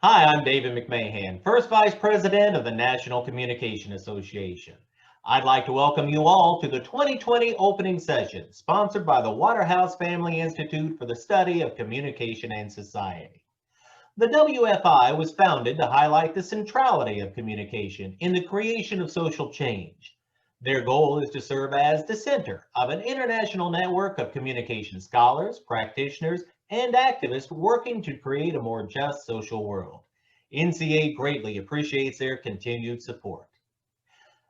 Hi, I'm David McMahon, First Vice President of the National Communication Association. I'd like to welcome you all to the 2020 opening session, sponsored by the Waterhouse Family Institute for the Study of Communication and Society. The WFI was founded to highlight the centrality of communication in the creation of social change. Their goal is to serve as the center of an international network of communication scholars, practitioners, and activists working to create a more just social world. NCA greatly appreciates their continued support.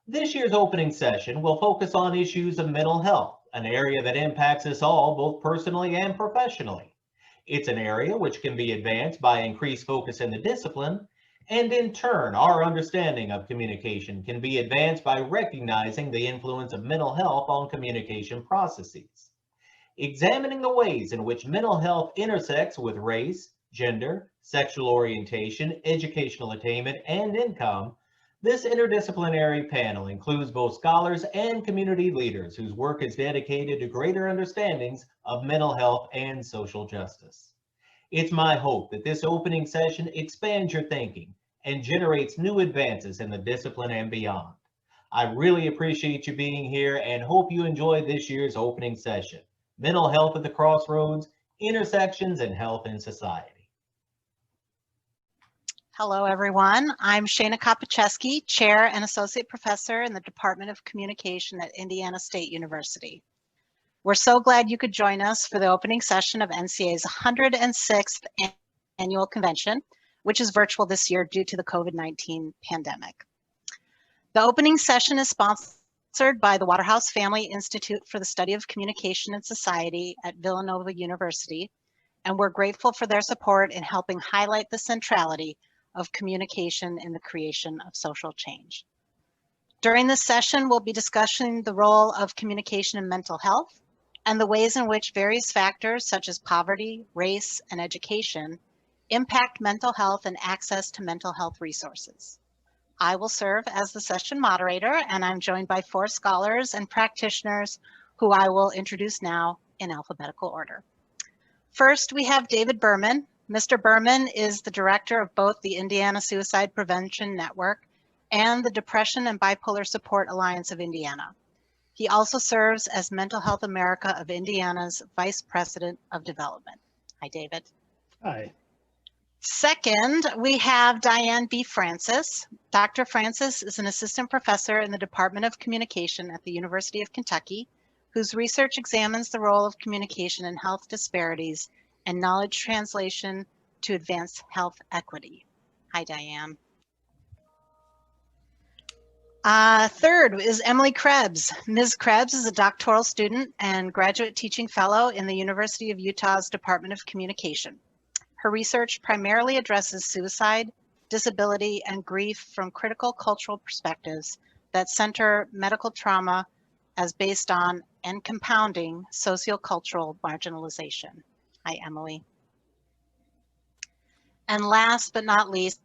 This year's opening session will focus on issues of mental health, an area that impacts us all both personally and professionally. It's an area which can be advanced by increased focus in the discipline, and in turn, our understanding of communication can be advanced by recognizing the influence of mental health on communication processes. Examining the ways in which mental health intersects with race, gender, sexual orientation, educational attainment, and income, this interdisciplinary panel includes both scholars and community leaders whose work is dedicated to greater understandings of mental health and social justice. It's my hope that this opening session expands your thinking and generates new advances in the discipline and beyond. I really appreciate you being here and hope you enjoy this year's opening session, Mental Health at the Crossroads, Intersections in Health and Society. Hello, everyone. I'm Shana Kopacheski, Chair and Associate Professor in the Department of Communication at Indiana State University. We're so glad you could join us for the opening session of NCA's 106th Annual Convention, which is virtual this year due to the COVID-19 pandemic. The opening session is sponsored by the Waterhouse Family Institute for the Study of Communication and Society at Villanova University, and we're grateful for their support in helping highlight the centrality of communication in the creation of social change. During this session, we'll be discussing the role of communication in mental health and the ways in which various factors such as poverty, race, and education impact mental health and access to mental health resources. I will serve as the session moderator, and I'm joined by 4 scholars and practitioners who I will introduce now in alphabetical order. First, we have David Berman. Mr. Berman is the director of both the Indiana Suicide Prevention Network and the Depression and Bipolar Support Alliance of Indiana. He also serves as Mental Health America of Indiana's Vice President of Development. Hi, David. Hi. Second, we have Diane B. Francis. Dr. Francis is an assistant professor in the Department of Communication at the University of Kentucky, whose research examines the role of communication in health disparities and knowledge translation to advance health equity. Hi, Diane. Third is Emily Krebs. Ms. Krebs is a doctoral student and graduate teaching fellow in the University of Utah's Department of Communication. Her research primarily addresses suicide, disability, and grief from critical cultural perspectives that center medical trauma as based on and compounding sociocultural marginalization. Hi, Emily. And last but not least,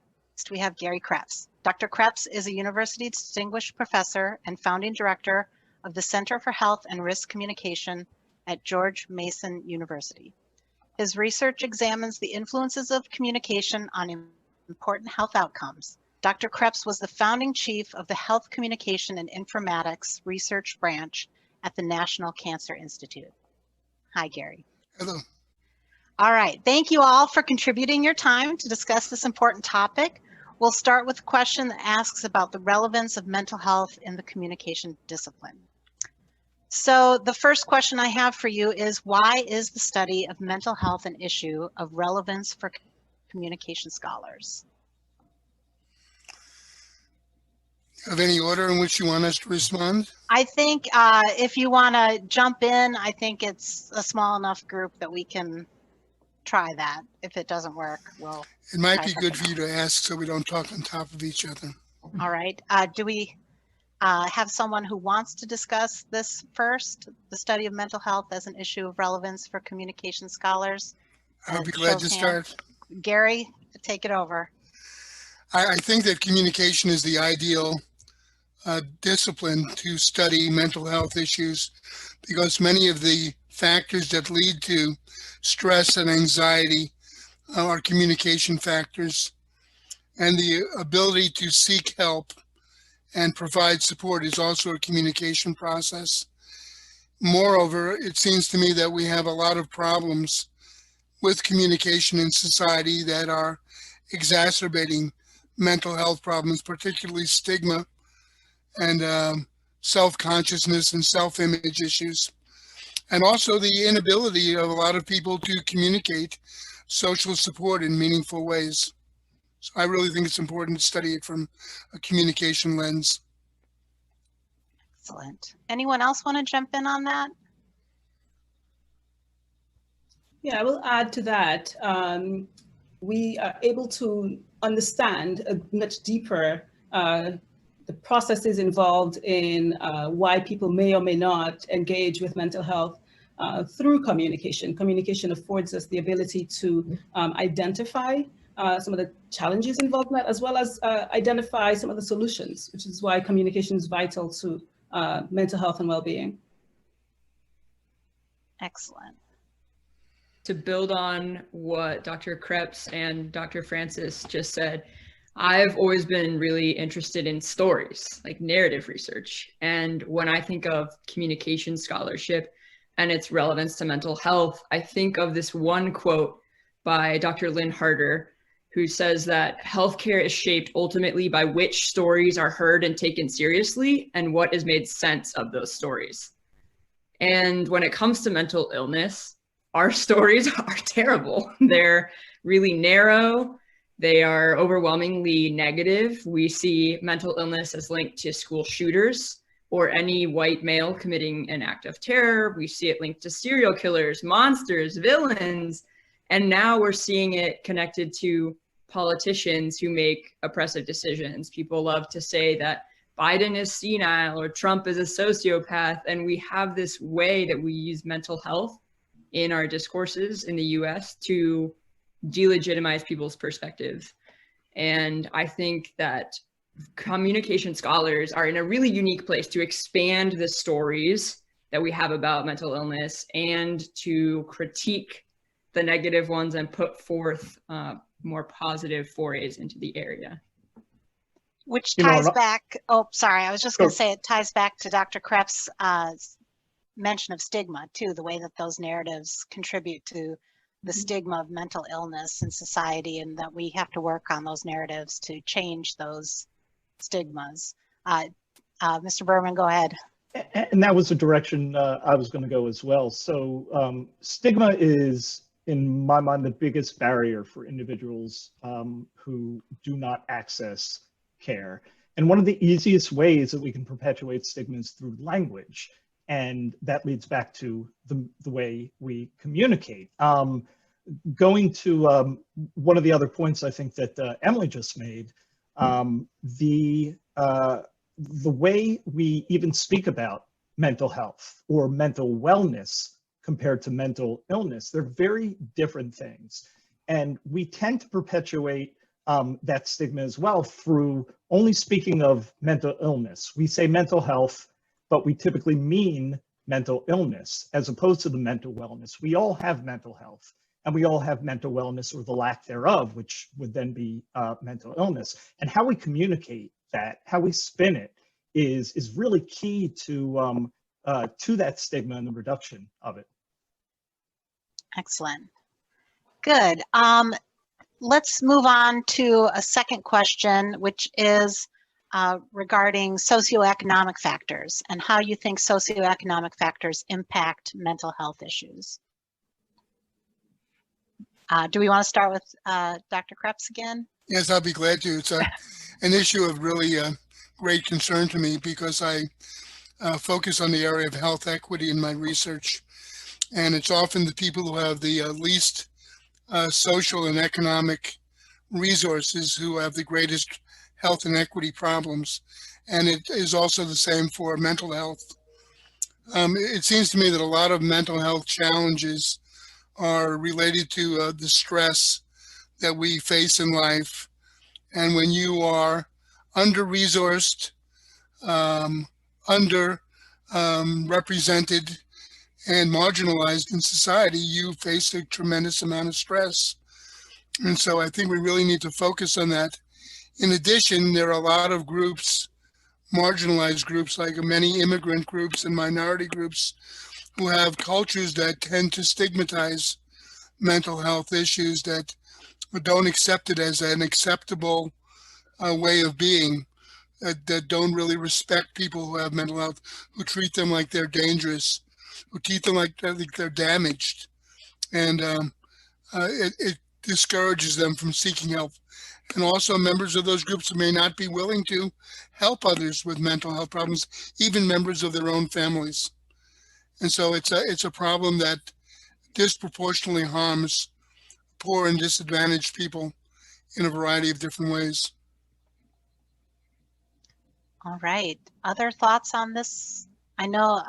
we have Gary Kreps. Dr. Kreps is a University Distinguished Professor and Founding Director of the Center for Health and Risk Communication at George Mason University. His research examines the influences of communication on important health outcomes. Dr. Kreps was the founding chief of the Health Communication and Informatics Research Branch at the National Cancer Institute. Hi, Gary. Hello. All right, thank you all for contributing your time to discuss this important topic. We'll start with a question that asks about the relevance of mental health in the communication discipline. So the first question I have for you is, why is the study of mental health an issue of relevance for communication scholars? Of any order in which you want us to respond? I think if you want to jump in, I think it's a small enough group that we can try that. If it doesn't work, we'll. It might be good for you to ask so we don't talk on top of each other. All right. Do we have someone who wants to discuss this first, the study of mental health as an issue of relevance for communication scholars? I'll be glad to start. Gary, take it over. I think that communication is the ideal discipline to study mental health issues, because many of the factors that lead to stress and anxiety are communication factors. And the ability to seek help and provide support is also a communication process. Moreover, it seems to me that we have a lot of problems with communication in society that are exacerbating mental health problems, particularly stigma and self-consciousness and self-image issues. And also the inability of a lot of people to communicate social support in meaningful ways. So I really think it's important to study it from a communication lens. Excellent. Anyone else want to jump in on that? Yeah, I will add to that. We are able to understand a much deeper the processes involved in why people may or may not engage with mental health through communication. Communication affords us the ability to identify some of the challenges involved in that, as well as identify some of the solutions, which is why communication is vital to mental health and well-being. Excellent. To build on what Dr. Kreps and Dr. Francis just said, I've always been really interested in stories, like narrative research. And when I think of communication scholarship and its relevance to mental health, I think of this one quote by Dr. Lynn Harder, who says that healthcare is shaped ultimately by which stories are heard and taken seriously and what is made sense of those stories. And when it comes to mental illness, our stories are terrible. They're really narrow. They are overwhelmingly negative. We see mental illness as linked to school shooters or any white male committing an act of terror. We see it linked to serial killers, monsters, villains, and now we're seeing it connected to politicians who make oppressive decisions. People love to say that Biden is senile or Trump is a sociopath, and we have this way that we use mental health in our discourses in the US to delegitimize people's perspective. And I think that communication scholars are in a really unique place to expand the stories that we have about mental illness and to critique the negative ones and put forth more positive forays into the area. Which ties back, oh, sorry, I was just going to say it ties back to Dr. Kreps' mention of stigma too, the way that those narratives contribute to the stigma of mental illness in society, and that we have to work on those narratives to change those stigmas. Mr. Berman, go ahead. And that was the direction I was going to go as well. So stigma is, in my mind, the biggest barrier for individuals who do not access care. And one of the easiest ways that we can perpetuate stigma is through language. And that leads back to the way we communicate. Going to one of the other points I think that Emily just made, the way we even speak about mental health or mental wellness compared to mental illness, they're very different things. And we tend to perpetuate that stigma as well through only speaking of mental illness. We say mental health, but we typically mean mental illness as opposed to the mental wellness. We all have mental health, and we all have mental wellness or the lack thereof, which would then be mental illness. And how we communicate that, how we spin it, is really key to that stigma and the reduction of it. Excellent. Good. Let's move on to a second question, which is regarding socioeconomic factors and how you think socioeconomic factors impact mental health issues. Do we want to start with Dr. Kreps again? Yes, I'll be glad to. It's an issue of really great concern to me because I focus on the area of health equity in my research. And it's often the people who have the least social and economic resources who have the greatest health and equity problems. And it is also the same for mental health. It seems to me that a lot of mental health challenges are related to the stress that we face in life. And when you are under-resourced, represented, and marginalized in society, you face a tremendous amount of stress. And so I think we really need to focus on that In addition, there are a lot of groups, marginalized groups like many immigrant groups and minority groups, who have cultures that tend to stigmatize mental health issues, that don't accept it as an acceptable way of being, that don't really respect people who have mental health, who treat them like they're dangerous, who treat them like they're damaged. And it discourages them from seeking help. And also members of those groups may not be willing to help others with mental health problems, even members of their own families. And so it's a problem that disproportionately harms poor and disadvantaged people in a variety of different ways. All right. Other thoughts on this? I know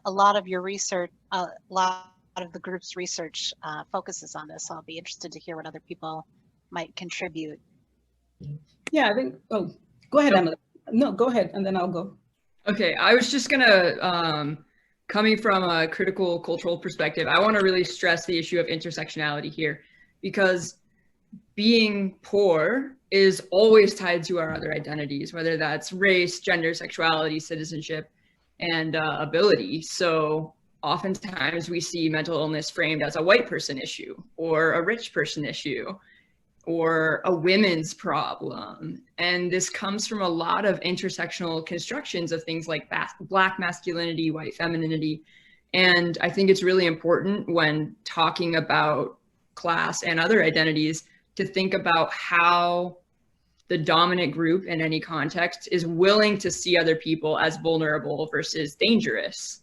a lot of your research, a lot of the group's research focuses on this. So I'll be interested to hear what other people might contribute. Yeah, I think, oh, go ahead, Emily. No, go ahead, and then I'll go. Okay, I was just gonna, coming from a critical cultural perspective, I want to really stress the issue of intersectionality here, because being poor is always tied to our other identities, whether that's race, gender, sexuality, citizenship, and ability. So oftentimes we see mental illness framed as a white person issue or a rich person issue or a women's problem. And this comes from a lot of intersectional constructions of things like Black masculinity, white femininity. And I think it's really important when talking about class and other identities to think about how the dominant group in any context is willing to see other people as vulnerable versus dangerous.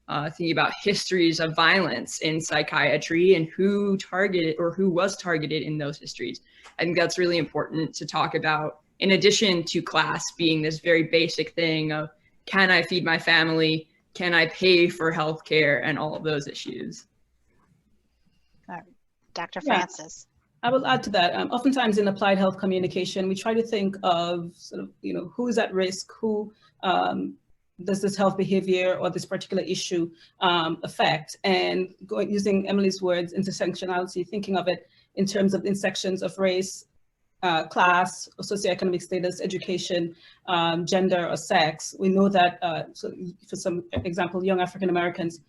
Thinking about histories of violence in psychiatry and who targeted or who was targeted in those histories. I think that's really important to talk about, in addition to class being this very basic thing of, can I feed my family? Can I pay for healthcare? And all of those issues. Dr. Francis. I will add to that. Oftentimes in applied health communication, we try to think of sort of, who is at risk, who does this health behavior or this particular issue affect? And using Emily's words, intersectionality, thinking of it in terms of intersections of race, class, or socioeconomic status, education, gender, or sex. We know that, so for some example, young African Americans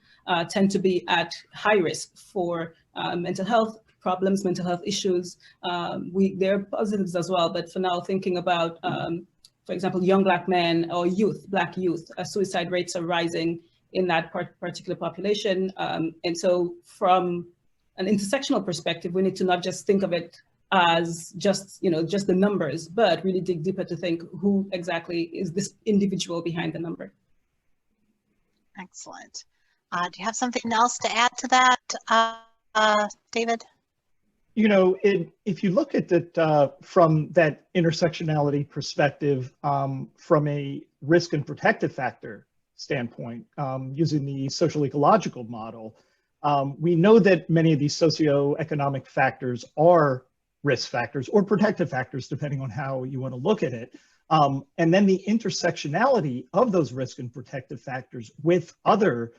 tend to be at high risk for mental health problems, mental health issues. There are positives as well, but for now, thinking about, for example, young Black men or youth, Black youth, suicide rates are rising in that particular population. And so from an intersectional perspective, we need to not just think of it as just the numbers, but really dig deeper to think who exactly is this individual behind the number. Excellent. Do you have something else to add to that, David? If you look at it from that intersectionality perspective, from a risk and protective factor standpoint, using the social ecological model, we know that many of these socioeconomic factors are risk factors or protective factors, depending on how you want to look at it. And then the intersectionality of those risk and protective factors with other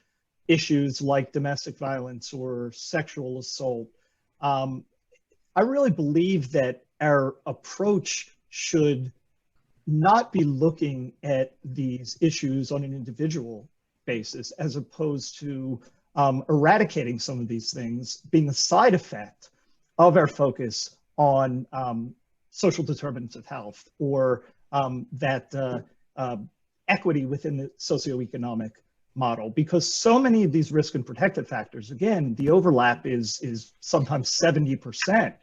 issues like domestic violence or sexual assault. I really believe that our approach should not be looking at these issues on an individual basis, as opposed to eradicating some of these things being a side effect of our focus on social determinants of health, or that equity within the socioeconomic model, because so many of these risk and protective factors, again, the overlap is sometimes 70%,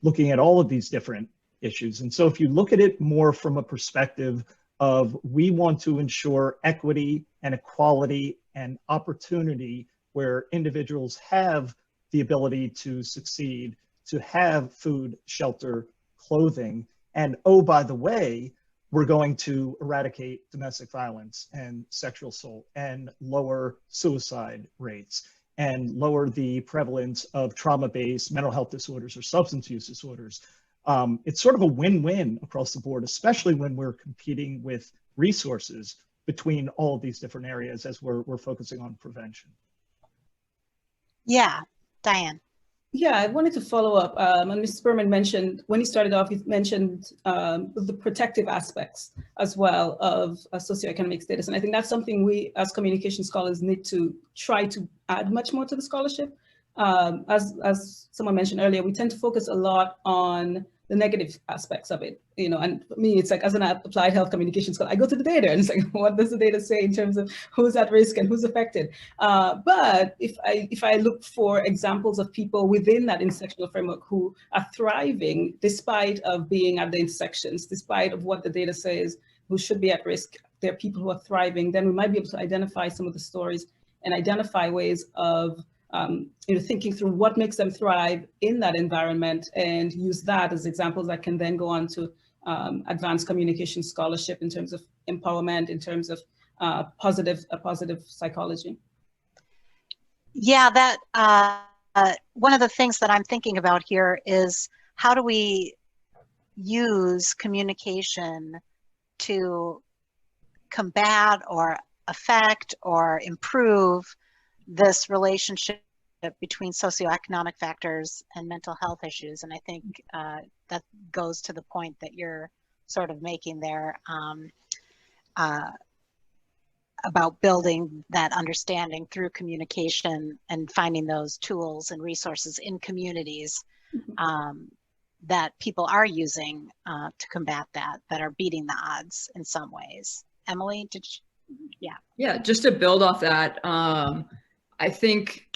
looking at all of these different issues. And so if you look at it more from a perspective of, we want to ensure equity and equality and opportunity where individuals have the ability to succeed, to have food, shelter, clothing, and oh, by the way, we're going to eradicate domestic violence and sexual assault and lower suicide rates and lower the prevalence of trauma-based mental health disorders or substance use disorders. It's sort of a win-win across the board, especially when we're competing with resources between all of these different areas as we're focusing on prevention. Yeah, Diane. Yeah, I wanted to follow up. And Mr. Berman mentioned, when he started off, he mentioned the protective aspects as well of socioeconomic status. And I think that's something we as communication scholars need to try to add much more to the scholarship. As someone mentioned earlier, we tend to focus a lot on the negative aspects of it, you know, and for me, it's like, as an applied health communication scholar, I go to the data and it's like, what does the data say in terms of who's at risk and who's affected? But if I look for examples of people within that intersectional framework who are thriving despite of being at the intersections, despite of what the data says, who should be at risk, there are people who are thriving, then we might be able to identify some of the stories and identify ways of thinking through what makes them thrive in that environment, and use that as examples that can then go on to advanced communication scholarship in terms of empowerment, in terms of positive psychology. Yeah, that one of the things that I'm thinking about here is, how do we use communication to combat or affect or improve this relationship between socioeconomic factors and mental health issues? And I think that goes to the point that you're sort of making there, about building that understanding through communication and finding those tools and resources in communities that people are using to combat that are beating the odds in some ways. Emily, did you? Yeah, just to build off that, I think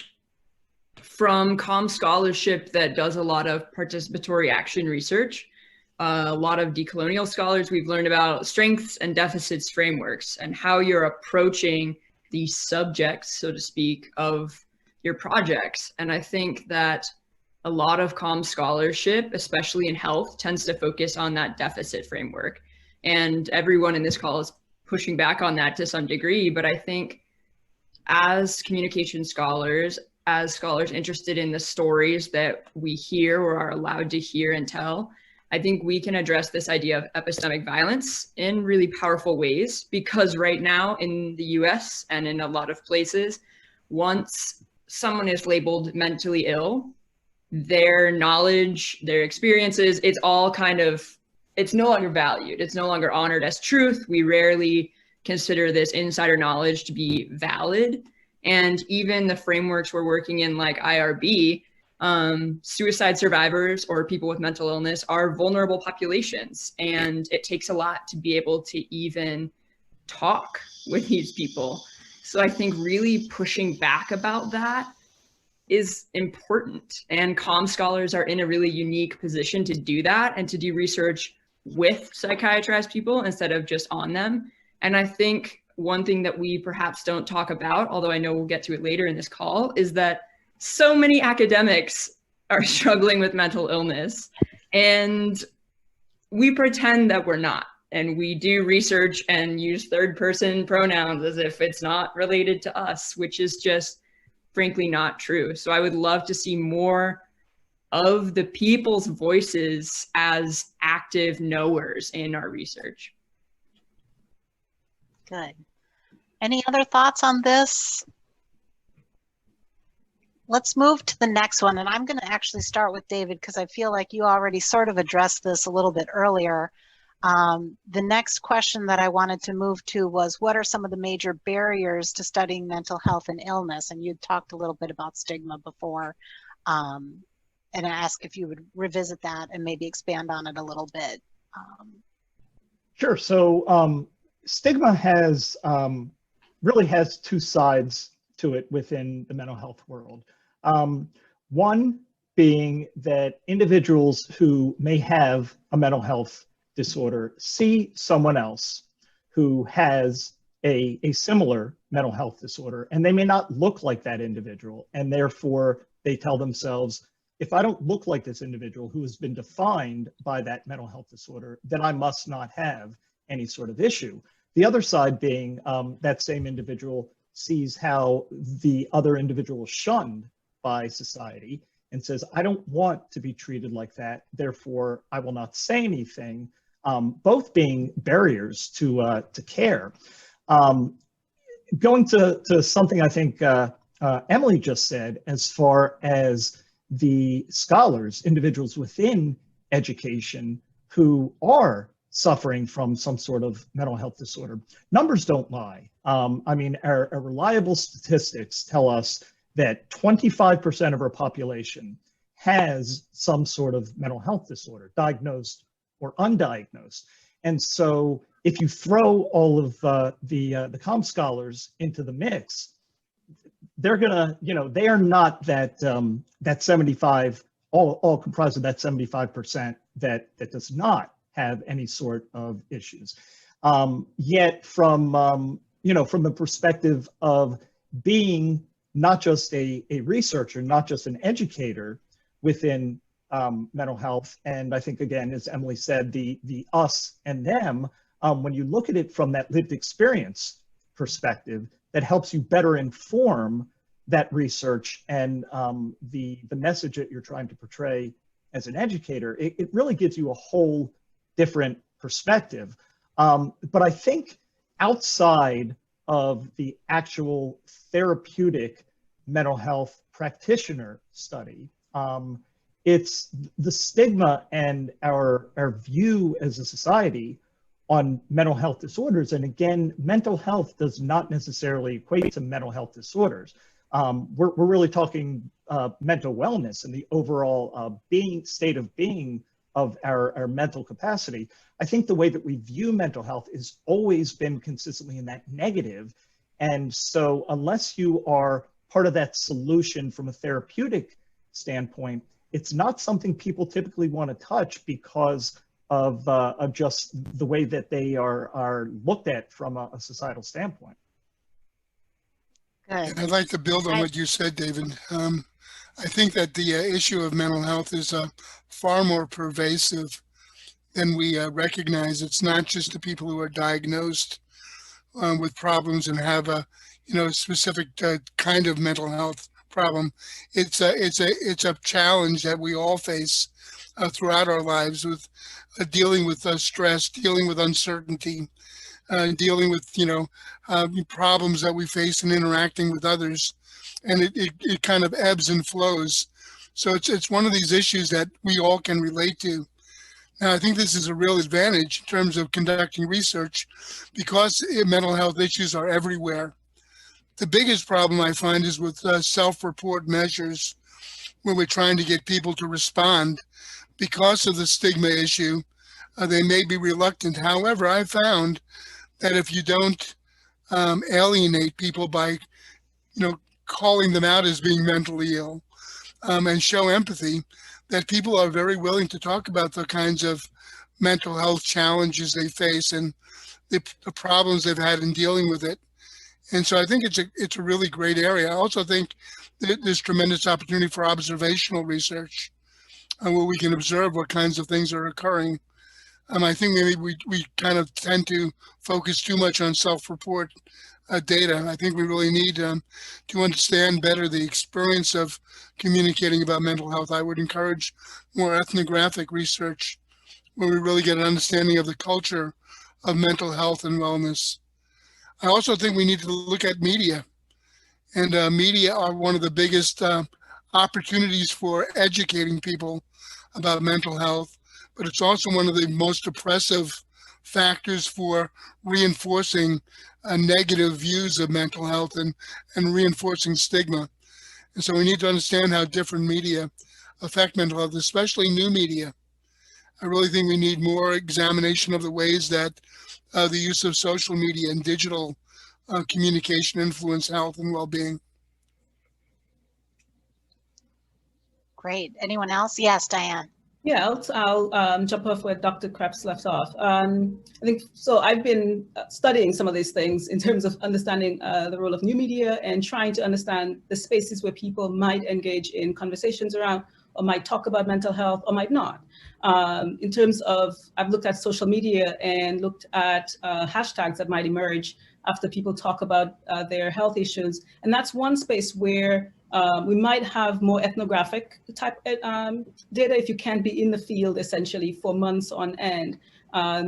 from comm scholarship that does a lot of participatory action research, a lot of decolonial scholars, we've learned about strengths and deficits frameworks and how you're approaching the subjects, so to speak, of your projects. And I think that a lot of comm scholarship, especially in health, tends to focus on that deficit framework. And everyone in this call is pushing back on that to some degree, but I think as communication scholars, as scholars interested in the stories that we hear or are allowed to hear and tell, I think we can address this idea of epistemic violence in really powerful ways, because right now in the US and in a lot of places, once someone is labeled mentally ill, their knowledge, their experiences, it's all kind of, it's no longer valued. It's no longer honored as truth. We rarely consider this insider knowledge to be valid. And even the frameworks we're working in, like IRB, suicide survivors or people with mental illness are vulnerable populations. And it takes a lot to be able to even talk with these people. So I think really pushing back about that is important. And comm scholars are in a really unique position to do that and to do research with psychiatrized people instead of just on them. And I think one thing that we perhaps don't talk about, although I know we'll get to it later in this call, is that so many academics are struggling with mental illness, and we pretend that we're not. And we do research and use third-person pronouns as if it's not related to us, which is just frankly not true. So I would love to see more of the people's voices as active knowers in our research. Good. Any other thoughts on this? Let's move to the next one. And I'm going to actually start with David, because I feel like you already sort of addressed this a little bit earlier. The next question that I wanted to move to was, what are some of the major barriers to studying mental health and illness? And you talked a little bit about stigma before, and I asked if you would revisit that and maybe expand on it a little bit. Sure. So stigma has really has two sides to it within the mental health world. One being that individuals who may have a mental health disorder see someone else who has a similar mental health disorder, and they may not look like that individual, and therefore they tell themselves, if I don't look like this individual who has been defined by that mental health disorder, then I must not have any sort of issue. The other side being that same individual sees how the other individual is shunned by society and says, I don't want to be treated like that, therefore I will not say anything, both being barriers to care. Going to something I think Emily just said, as far as the scholars, individuals within education who are suffering from some sort of mental health disorder. Numbers don't lie. I mean, our reliable statistics tell us that 25% of our population has some sort of mental health disorder, diagnosed or undiagnosed. And so if you throw all of the comm scholars into the mix, they're gonna, they are not that 75, all comprised of that 75% that does not have any sort of issues. Yet from the perspective of being not just a researcher, not just an educator within mental health, and I think, again, as Emily said, the us and them, when you look at it from that lived experience perspective, that helps you better inform that research and the message that you're trying to portray as an educator. It really gives you a whole different perspective. But I think outside of the actual therapeutic mental health practitioner study, it's the stigma and our view as a society on mental health disorders. And again, mental health does not necessarily equate to mental health disorders. We're really talking mental wellness and the overall state of being of our mental capacity. I think the way that we view mental health has always been consistently in that negative. And so unless you are part of that solution from a therapeutic standpoint, it's not something people typically want to touch because of just the way that they are looked at from a societal standpoint. Good. And I'd like to build on what you said, David. I think that the issue of mental health is far more pervasive than we recognize. It's not just the people who are diagnosed with problems and have a specific kind of mental health problem. It's a challenge that we all face throughout our lives with dealing with stress, dealing with uncertainty, dealing with problems that we face in interacting with others, and it kind of ebbs and flows. So it's one of these issues that we all can relate to. Now, I think this is a real advantage in terms of conducting research because mental health issues are everywhere. The biggest problem I find is with self-report measures when we're trying to get people to respond. Because of the stigma issue, they may be reluctant. However, I found that if you don't alienate people by, calling them out as being mentally ill and show empathy, that people are very willing to talk about the kinds of mental health challenges they face and the problems they've had in dealing with it. And so I think it's a really great area. I also think that there's tremendous opportunity for observational research where we can observe what kinds of things are occurring. I think maybe we kind of tend to focus too much on self-report data. I think we really need to understand better the experience of communicating about mental health. I would encourage more ethnographic research where we really get an understanding of the culture of mental health and wellness. I also think we need to look at media. And media are one of the biggest opportunities for educating people about mental health, but it's also one of the most oppressive factors for reinforcing negative views of mental health and reinforcing stigma. And so we need to understand how different media affect mental health, especially new media. I really think we need more examination of the ways that the use of social media and digital communication influence health and well-being. Great. Anyone else? Yes, Diane. Yeah, I'll jump off where Dr. Kreps left off. I think so. I've been studying some of these things in terms of understanding the role of new media and trying to understand the spaces where people might engage in conversations around or might talk about mental health or might not. In terms of, I've looked at social media and looked at hashtags that might emerge after people talk about their health issues. And that's one space where we might have more ethnographic type data if you can't be in the field essentially for months on end.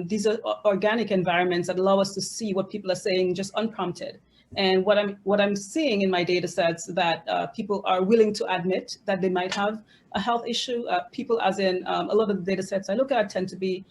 These are organic environments that allow us to see what people are saying just unprompted. And what I'm seeing in my data sets that people are willing to admit that they might have a health issue. People, as in a lot of the data sets I look at, tend to be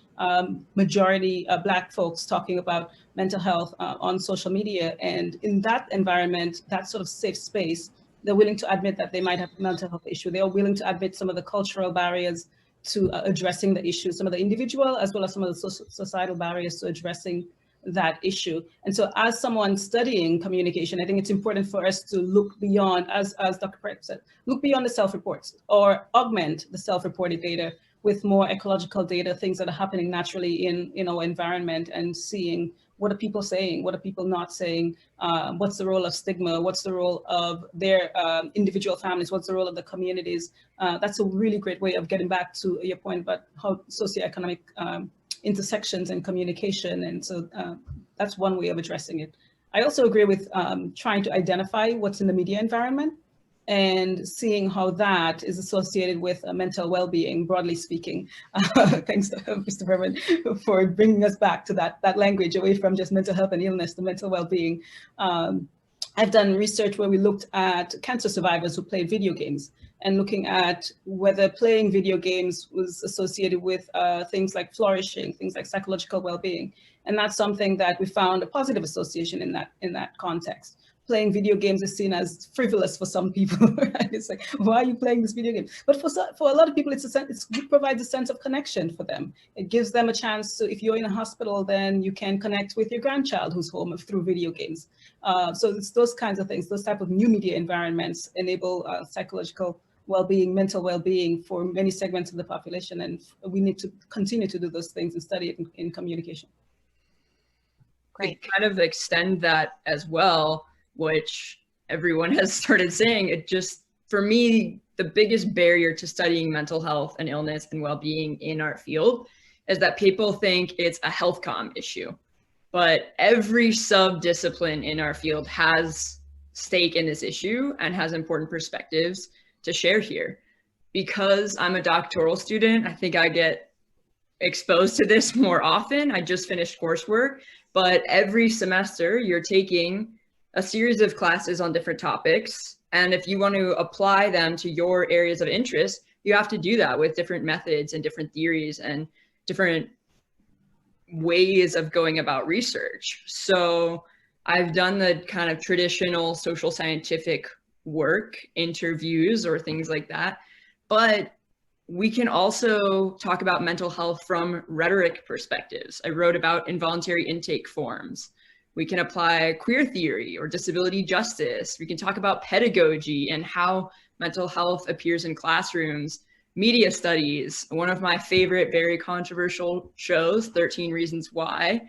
majority Black folks talking about mental health on social media. And in that environment, that sort of safe space, they're willing to admit that they might have a mental health issue. They are willing to admit some of the cultural barriers to addressing the issue, some of the individual as well as some of the societal barriers to addressing that issue. And so as someone studying communication, I think it's important for us to look beyond, as Dr. Krebs said, look beyond the self-reports or augment the self-reported data with more ecological data, things that are happening naturally in our environment, and seeing what are people saying, what are people not saying, what's the role of stigma, what's the role of their individual families, what's the role of the communities. That's a really great way of getting back to your point about how socioeconomic intersections and communication. And so that's one way of addressing it. I also agree with trying to identify what's in the media environment and seeing how that is associated with mental well-being, broadly speaking. Thanks, Mr. Berman, for bringing us back to that language, away from just mental health and illness to mental well-being. I've done research where we looked at cancer survivors who played video games, and looking at whether playing video games was associated with things like flourishing, things like psychological well-being. And that's something that we found a positive association in that context. Playing video games is seen as frivolous for some people, right? It's like, why are you playing this video game? But for a lot of people, it provides a sense of connection for them. It gives them a chance to, if you're in a hospital, then you can connect with your grandchild who's home through video games. So it's those kinds of things, those type of new media environments enable psychological well-being, mental well-being for many segments of the population. And we need to continue to do those things and study it in communication. Great. To kind of extend that as well, which everyone has started saying, it just, for me, the biggest barrier to studying mental health and illness and well-being in our field is that people think it's a health comm issue. But every sub-discipline in our field has stake in this issue and has important perspectives to share here. Because I'm a doctoral student, I think I get exposed to this more often. I just finished coursework, but every semester you're taking a series of classes on different topics. And if you want to apply them to your areas of interest, you have to do that with different methods and different theories and different ways of going about research. So I've done the kind of traditional social scientific work, interviews or things like that, but we can also talk about mental health from rhetoric perspectives. I wrote about involuntary intake forms. We can apply queer theory or disability justice. We can talk about pedagogy and how mental health appears in classrooms. Media studies, one of my favorite, very controversial shows, 13 Reasons Why,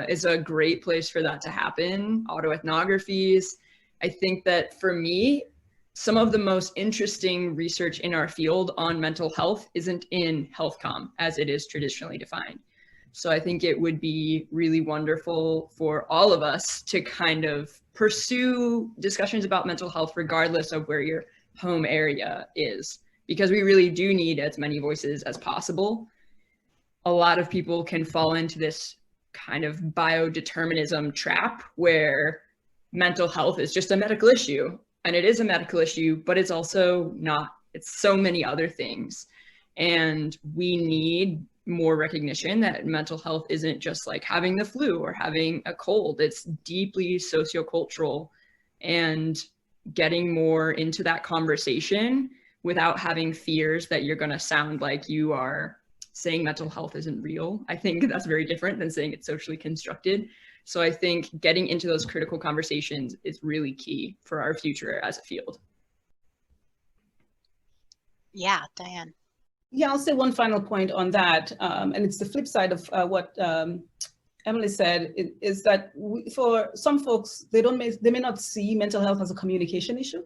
is a great place for that to happen. Autoethnographies. I think that for me, some of the most interesting research in our field on mental health isn't in health comm as it is traditionally defined. So I think it would be really wonderful for all of us to kind of pursue discussions about mental health regardless of where your home area is, because we really do need as many voices as possible. A lot of people can fall into this kind of biodeterminism trap where mental health is just a medical issue, and it is a medical issue, but it's also not. It's so many other things. And we need more recognition that mental health isn't just like having the flu or having a cold. It's deeply sociocultural, and getting more into that conversation without having fears that you're going to sound like you are saying mental health isn't real. I think that's very different than saying it's socially constructed. So I think getting into those critical conversations is really key for our future as a field. Yeah, Diane. Yeah, I'll say one final point on that, and it's the flip side of what Emily said, is that for some folks, they may not see mental health as a communication issue,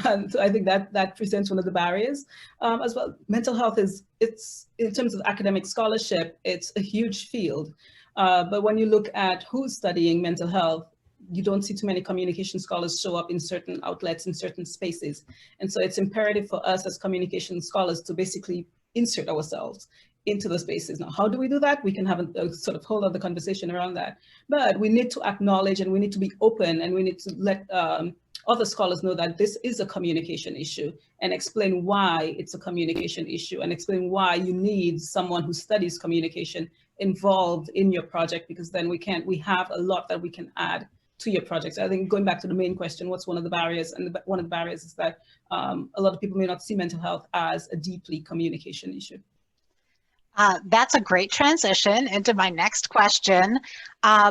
and so I think that presents one of the barriers as well. Mental health it's in terms of academic scholarship, it's a huge field, but when you look at who's studying mental health, you don't see too many communication scholars show up in certain outlets, in certain spaces. And so it's imperative for us as communication scholars to basically insert ourselves into the spaces. Now, how do we do that? We can have a sort of whole other conversation around that. But we need to acknowledge, and we need to be open, and we need to let other scholars know that this is a communication issue, and explain why it's a communication issue, and explain why you need someone who studies communication involved in your project, because then we have a lot that we can add to your project. So I think going back to the main question, what's one of the barriers? And one of the barriers is that a lot of people may not see mental health as a deeply communication issue. That's a great transition into my next question,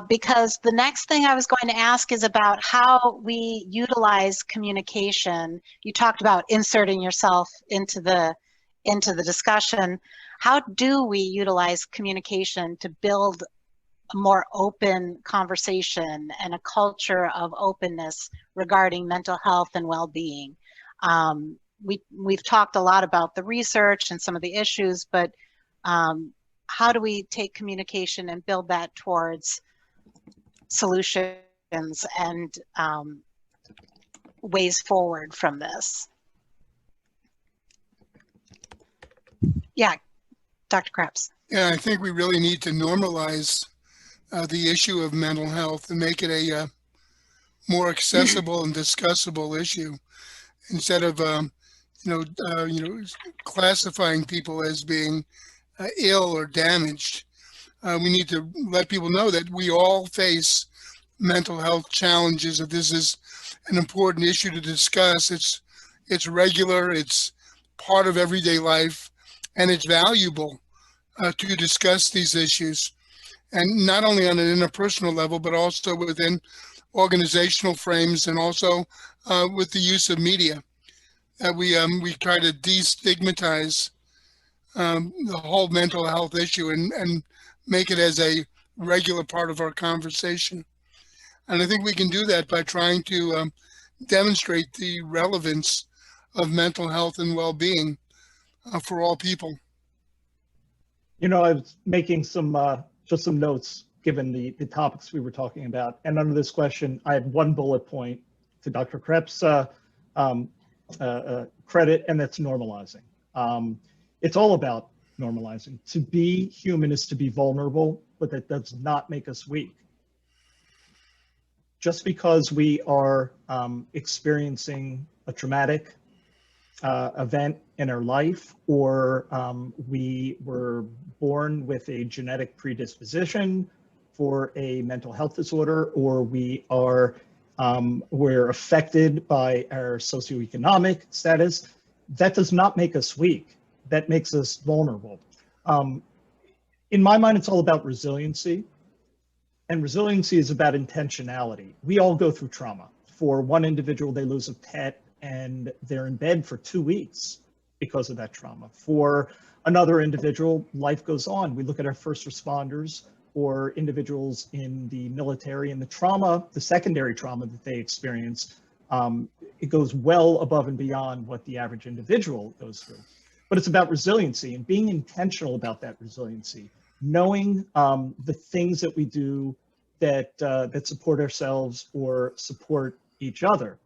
because the next thing I was going to ask is about how we utilize communication. You talked about inserting yourself into the discussion. How do we utilize communication to build a more open conversation and a culture of openness regarding mental health and well-being? We've talked a lot about the research and some of the issues, but how do we take communication and build that towards solutions and ways forward from this? Yeah, Dr. Kreps. Yeah, I think we really need to normalize the issue of mental health and make it a more accessible and discussable issue, instead of classifying people as being ill or damaged. We need to let people know that we all face mental health challenges, that this is an important issue to discuss. It's regular, it's part of everyday life, and it's valuable to discuss these issues. And not only on an interpersonal level, but also within organizational frames, and also with the use of media. We try to destigmatize the whole mental health issue and make it as a regular part of our conversation. And I think we can do that by trying to demonstrate the relevance of mental health and well-being for all people. You know, I was making some just some notes given the topics we were talking about. And under this question, I had one bullet point to Dr. Kreps' credit, and that's normalizing. It's all about normalizing. To be human is to be vulnerable, but that does not make us weak. Just because we are experiencing a traumatic event in our life, or we were born with a genetic predisposition for a mental health disorder, or we're affected by our socioeconomic status, that does not make us weak. That makes us vulnerable. In my mind, it's all about resiliency. And resiliency is about intentionality. We all go through trauma. For one individual, they lose a pet and they're in bed for 2 weeks because of that trauma. For another individual, life goes on. We look at our first responders or individuals in the military, and the trauma, the secondary trauma that they experience, it goes well above and beyond what the average individual goes through. But it's about resiliency and being intentional about that resiliency, knowing the things that we do that support ourselves or support each other.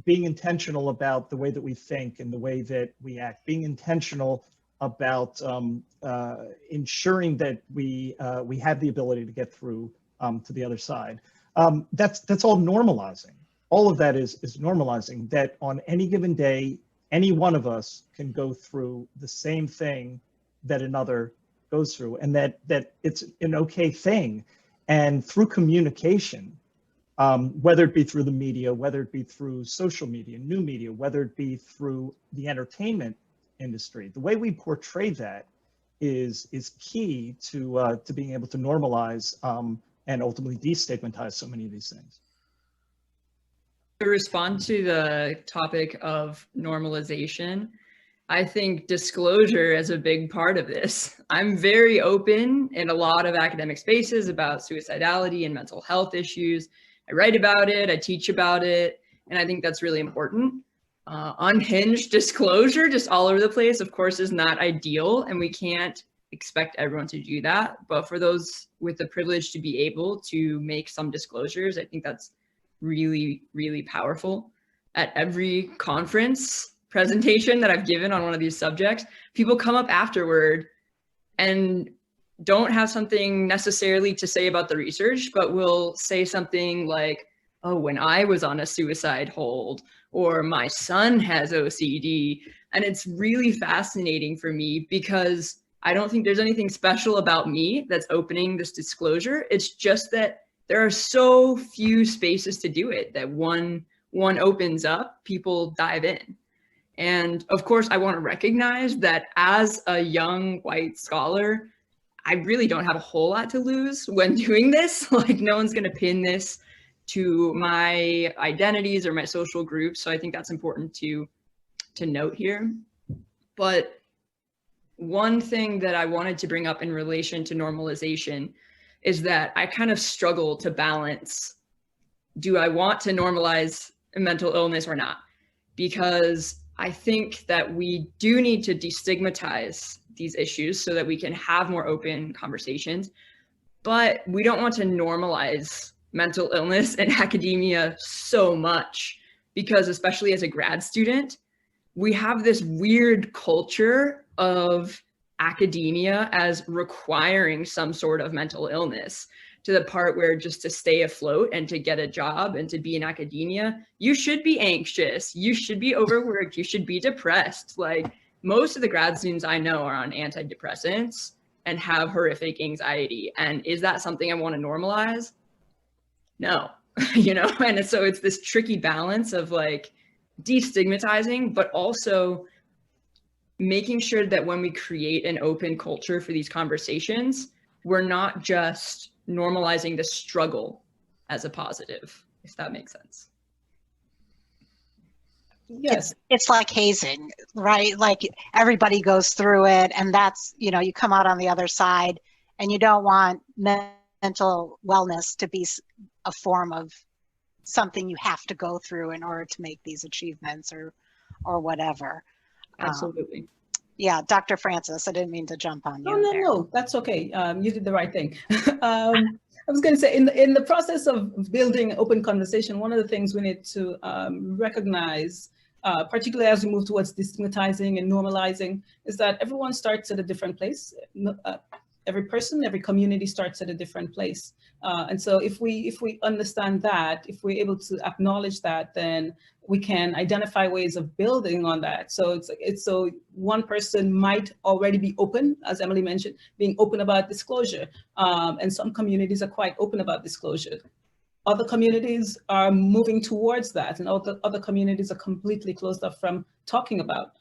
Being intentional about the way that we think and the way that we act, being intentional about ensuring that we have the ability to get through to the other side. That's all normalizing. All of that is normalizing that on any given day, any one of us can go through the same thing that another goes through, and that it's an okay thing. And through communication, whether it be through the media, whether it be through social media, new media, whether it be through the entertainment industry, the way we portray that is key to being able to normalize and ultimately destigmatize so many of these things. To respond to the topic of normalization, I think disclosure is a big part of this. I'm very open in a lot of academic spaces about suicidality and mental health issues. I write about it, I teach about it, and I think that's really important. Unhinged disclosure just all over the place, of course, is not ideal, and we can't expect everyone to do that. But for those with the privilege to be able to make some disclosures, I think that's really, really powerful. At every conference presentation that I've given on one of these subjects, people come up afterward and don't have something necessarily to say about the research, but will say something like, oh, when I was on a suicide hold, or my son has OCD. And it's really fascinating for me because I don't think there's anything special about me that's opening this disclosure. It's just that there are so few spaces to do it that one opens up, people dive in. And of course, I want to recognize that as a young white scholar, I really don't have a whole lot to lose when doing this. Like, no one's going to pin this to my identities or my social groups. So I think that's important to note here. But one thing that I wanted to bring up in relation to normalization is that I kind of struggle to balance, do I want to normalize mental illness or not? Because I think that we do need to destigmatize these issues so that we can have more open conversations, but we don't want to normalize mental illness in academia so much, because especially as a grad student, we have this weird culture of academia as requiring some sort of mental illness, to the part where just to stay afloat and to get a job and to be in academia, you should be anxious, you should be overworked, you should be depressed. Like, most of the grad students I know are on antidepressants and have horrific anxiety. And is that something I want to normalize? No, you know? And so it's this tricky balance of like destigmatizing, but also making sure that when we create an open culture for these conversations, we're not just normalizing the struggle as a positive, if that makes sense. Yes. It's like hazing, right? Like everybody goes through it, and that's, you know, you come out on the other side, and you don't want mental wellness to be a form of something you have to go through in order to make these achievements or whatever. Absolutely. Yeah, Dr. Francis, I didn't mean to jump on you. No, that's okay. You did the right thing. I was going to say, in the process of building open conversation, one of the things we need to recognize, particularly as we move towards destigmatizing and normalizing, is that everyone starts at a different place. Every person, every community starts at a different place. And so if we understand that, if we're able to acknowledge that, then we can identify ways of building on that. So so one person might already be open, as Emily mentioned, being open about disclosure. And some communities are quite open about disclosure. Other communities are moving towards that, and other communities are completely closed off from talking about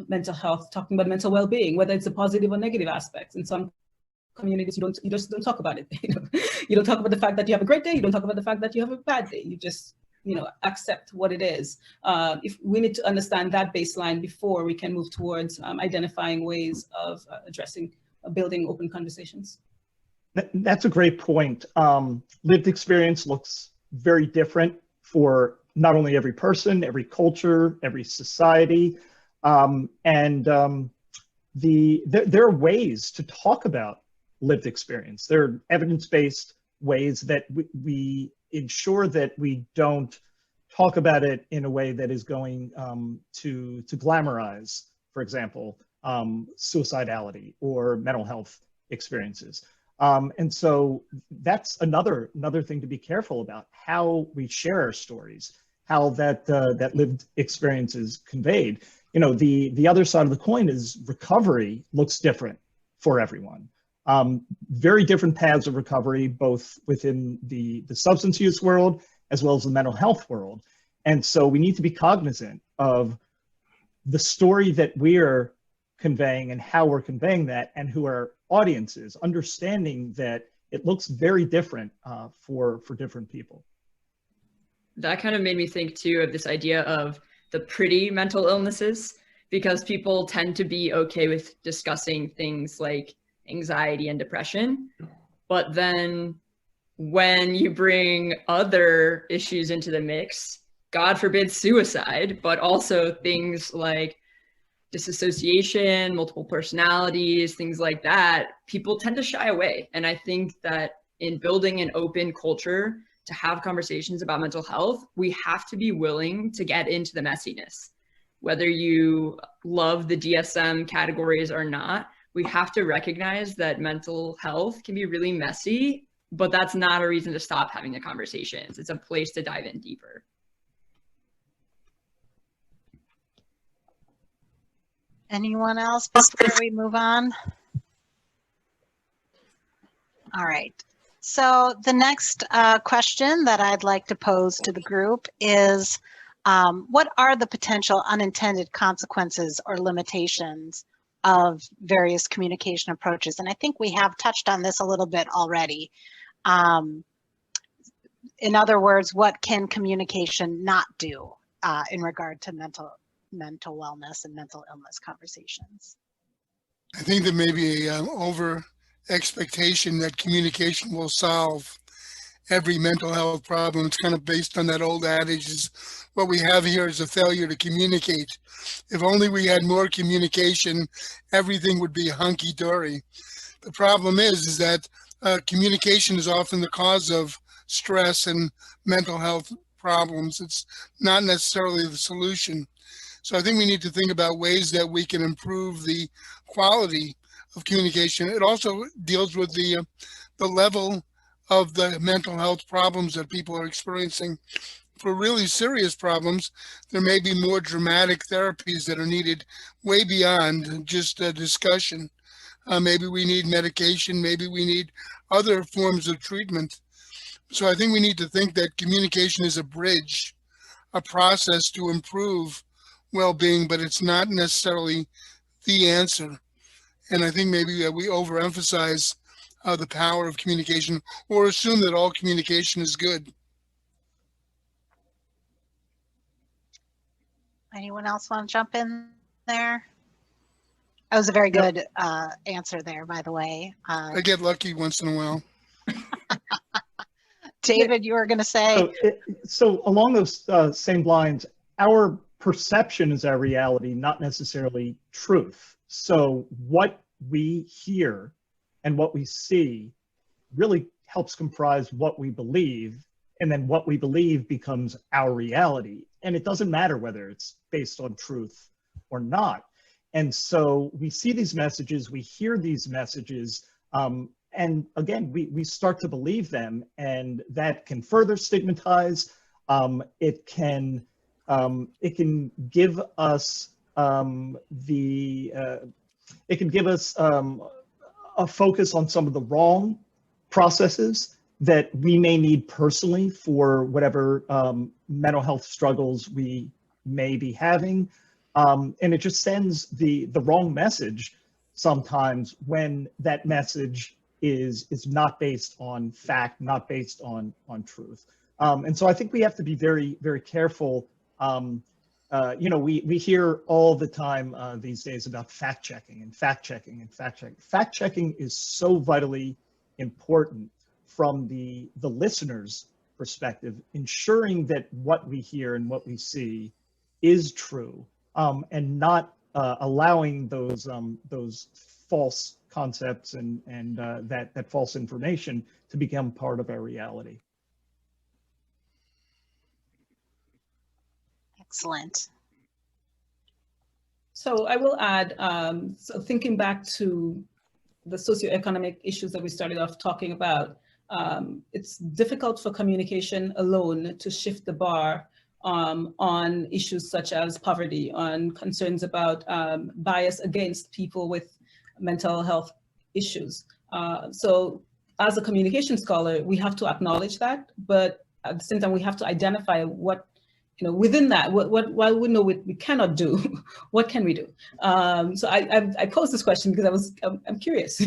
mental health, talking about mental well-being, whether it's a positive or negative aspects. In some communities, you just don't talk about it. You don't talk about the fact that you have a great day. You don't talk about the fact that you have a bad day. You just, accept what it is. If we need to understand that baseline before we can move towards identifying ways of addressing, building open conversations. That's a great point. Lived experience looks very different for not only every person, every culture, every society. There are ways to talk about lived experience. There are evidence-based ways that we ensure that we don't talk about it in a way that is going to glamorize, for example, suicidality or mental health experiences. And so that's another thing to be careful about, how we share our stories, how that lived experience is conveyed. The other side of the coin is recovery looks different for everyone. Very different paths of recovery, both within the substance use world as well as the mental health world. And so we need to be cognizant of the story that we're conveying and how we're conveying that, and who our audience is, understanding that it looks very different for different people. That kind of made me think too of this idea of the pretty mental illnesses, because people tend to be okay with discussing things like anxiety and depression. But then when you bring other issues into the mix, God forbid suicide, but also things like disassociation, multiple personalities, things like that, people tend to shy away. And I think that in building an open culture to have conversations about mental health, we have to be willing to get into the messiness. Whether you love the DSM categories or not, we have to recognize that mental health can be really messy, but that's not a reason to stop having the conversations. It's a place to dive in deeper. Anyone else before we move on? All right. So the next question that I'd like to pose to the group is, what are the potential unintended consequences or limitations of various communication approaches? And I think we have touched on this a little bit already. In other words, what can communication not do in regard to mental wellness and mental illness conversations? I think there may be an over expectation that communication will solve every mental health problem. It's kind of based on that old adage, is what we have here is a failure to communicate. If only we had more communication, everything would be hunky-dory. The problem is that communication is often the cause of stress and mental health problems. It's not necessarily the solution. So I think we need to think about ways that we can improve the quality of communication. It also deals with the level of the mental health problems that people are experiencing. For really serious problems, there may be more dramatic therapies that are needed way beyond just a discussion. Maybe we need medication, maybe we need other forms of treatment. So I think we need to think that communication is a bridge, a process to improve well-being, but it's not necessarily the answer. And I think maybe we overemphasize the power of communication, or assume that all communication is good. Anyone else want to jump in there? That was a very good answer there, by the way. I get lucky once in a while. David, you were going to say? So along those same lines, our perception is our reality, not necessarily truth. So what we hear and what we see really helps comprise what we believe, and then what we believe becomes our reality. And it doesn't matter whether it's based on truth or not. And so we see these messages, we hear these messages, and again, we start to believe them, and that can further stigmatize. It can give us a focus on some of the wrong processes that we may need personally for whatever mental health struggles we may be having. And it just sends the wrong message sometimes when that message is not based on fact, not based on truth. And so I think we have to be very, very careful. We hear all the time these days about fact-checking and fact-checking and fact-checking. Fact-checking is so vitally important from the listener's perspective, ensuring that what we hear and what we see is true, and not allowing those false concepts and that false information to become part of our reality. Excellent. So I will add, so thinking back to the socioeconomic issues that we started off talking about, it's difficult for communication alone to shift the bar on issues such as poverty, on concerns about bias against people with mental health issues. So as a communication scholar, we have to acknowledge that, but at the same time, we have to identify what, within that, while we know we cannot do, what can we do? So I posed this question because I'm curious.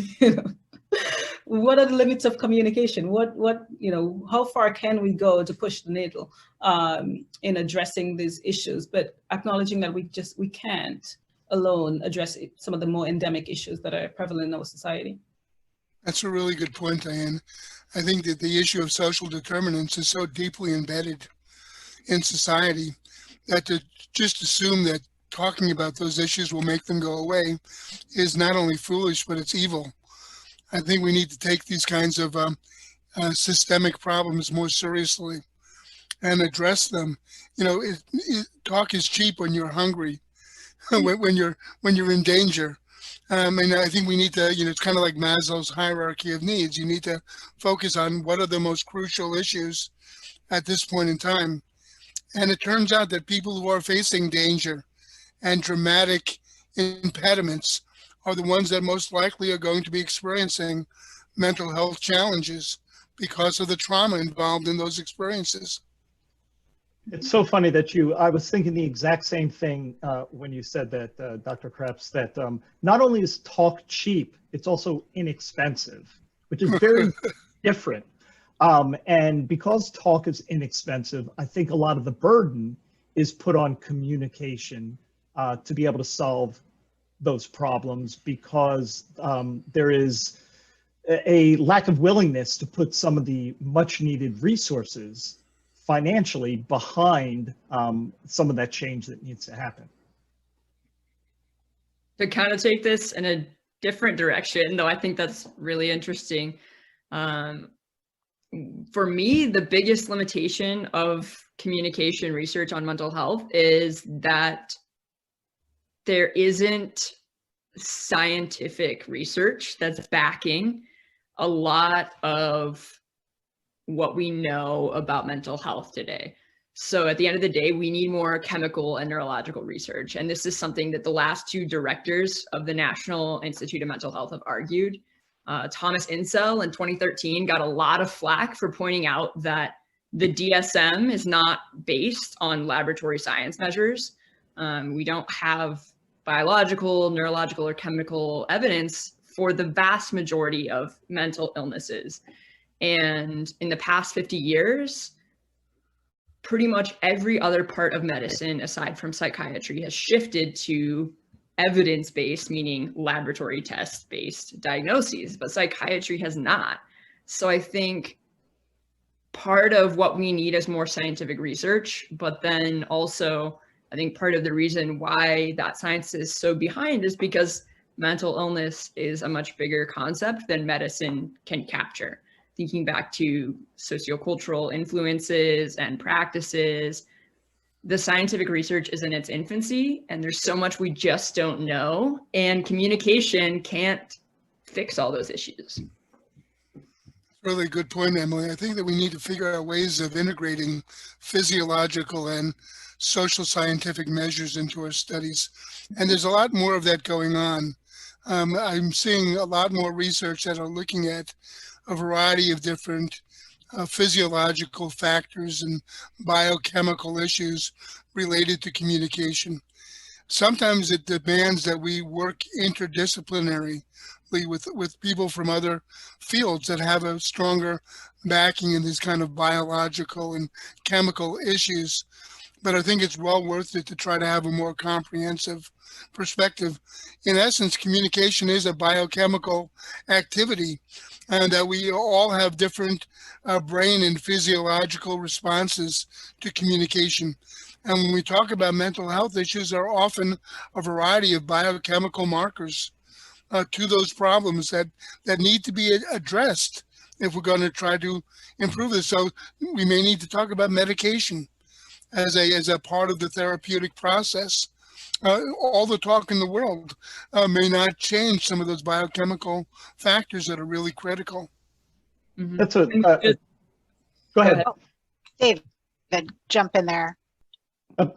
What are the limits of communication? How far can we go to push the needle in addressing these issues, but acknowledging that we can't alone address some of the more endemic issues that are prevalent in our society. That's a really good point, Diane. I think that the issue of social determinants is so deeply embedded in society that to just assume that talking about those issues will make them go away is not only foolish, but it's evil. I think we need to take these kinds of systemic problems more seriously and address them. Talk is cheap when you're hungry, when you're in danger. And I think we need to, it's kind of like Maslow's hierarchy of needs. You need to focus on what are the most crucial issues at this point in time. And it turns out that people who are facing danger and dramatic impediments are the ones that most likely are going to be experiencing mental health challenges because of the trauma involved in those experiences. It's so funny that I was thinking the exact same thing when you said that, Dr. Kreps, that not only is talk cheap, it's also inexpensive, which is very different. And because talk is inexpensive, I think a lot of the burden is put on communication to be able to solve those problems, because there is a lack of willingness to put some of the much needed resources financially behind some of that change that needs to happen. To kind of take this in a different direction, though I think that's really interesting. For me, the biggest limitation of communication research on mental health is that there isn't scientific research that's backing a lot of what we know about mental health today. So at the end of the day, we need more chemical and neurological research. And this is something that the last two directors of the National Institute of Mental Health have argued. Thomas Insel in 2013 got a lot of flack for pointing out that the DSM is not based on laboratory science measures. We don't have biological, neurological, or chemical evidence for the vast majority of mental illnesses. And in the past 50 years, pretty much every other part of medicine, aside from psychiatry, has shifted to evidence-based, meaning laboratory test-based diagnoses, but psychiatry has not. So I think part of what we need is more scientific research, but then also I think part of the reason why that science is so behind is because mental illness is a much bigger concept than medicine can capture. Thinking back to sociocultural influences and practices, the scientific research is in its infancy and there's so much we just don't know, and communication can't fix all those issues. Really good point, Emily. I think that we need to figure out ways of integrating physiological and social scientific measures into our studies. And there's a lot more of that going on. I'm seeing a lot more research that are looking at a variety of different physiological factors and biochemical issues related to communication. Sometimes it demands that we work interdisciplinarily with people from other fields that have a stronger backing in these kind of biological and chemical issues. But I think it's well worth it to try to have a more comprehensive perspective. In essence, communication is a biochemical activity, and that we all have different brain and physiological responses to communication. And when we talk about mental health issues, there are often a variety of biochemical markers to those problems that need to be addressed if we're going to try to improve this. So we may need to talk about medication as a part of the therapeutic process. All the talk in the world may not change some of those biochemical factors that are really critical. Mm-hmm. That's a go ahead. Oh, David, jump in there.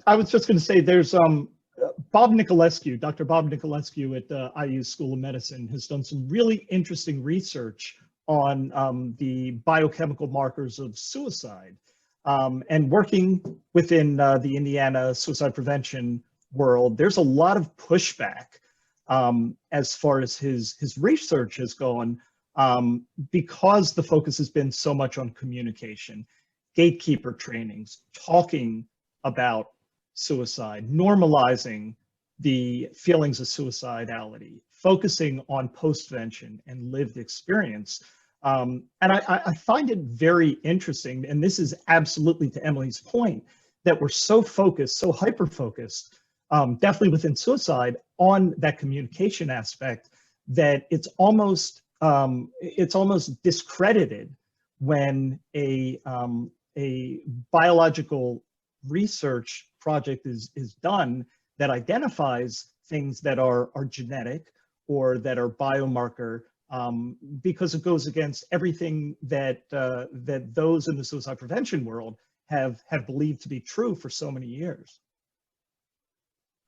I was just going to say there's Bob Nicolescu, Dr. Bob Nicolescu at IU School of Medicine has done some really interesting research on the biochemical markers of suicide. And working within the Indiana suicide prevention world, there's a lot of pushback as far as his research has gone because the focus has been so much on communication, gatekeeper trainings, talking about suicide, normalizing the feelings of suicidality, focusing on postvention and lived experience. And I find it very interesting, and this is absolutely to Emily's point, that we're so focused, so hyper-focused, definitely within suicide, on that communication aspect, that it's almost discredited when a biological research project is done that identifies things that are genetic or that are biomarker, because it goes against everything that that those in the suicide prevention world have believed to be true for so many years.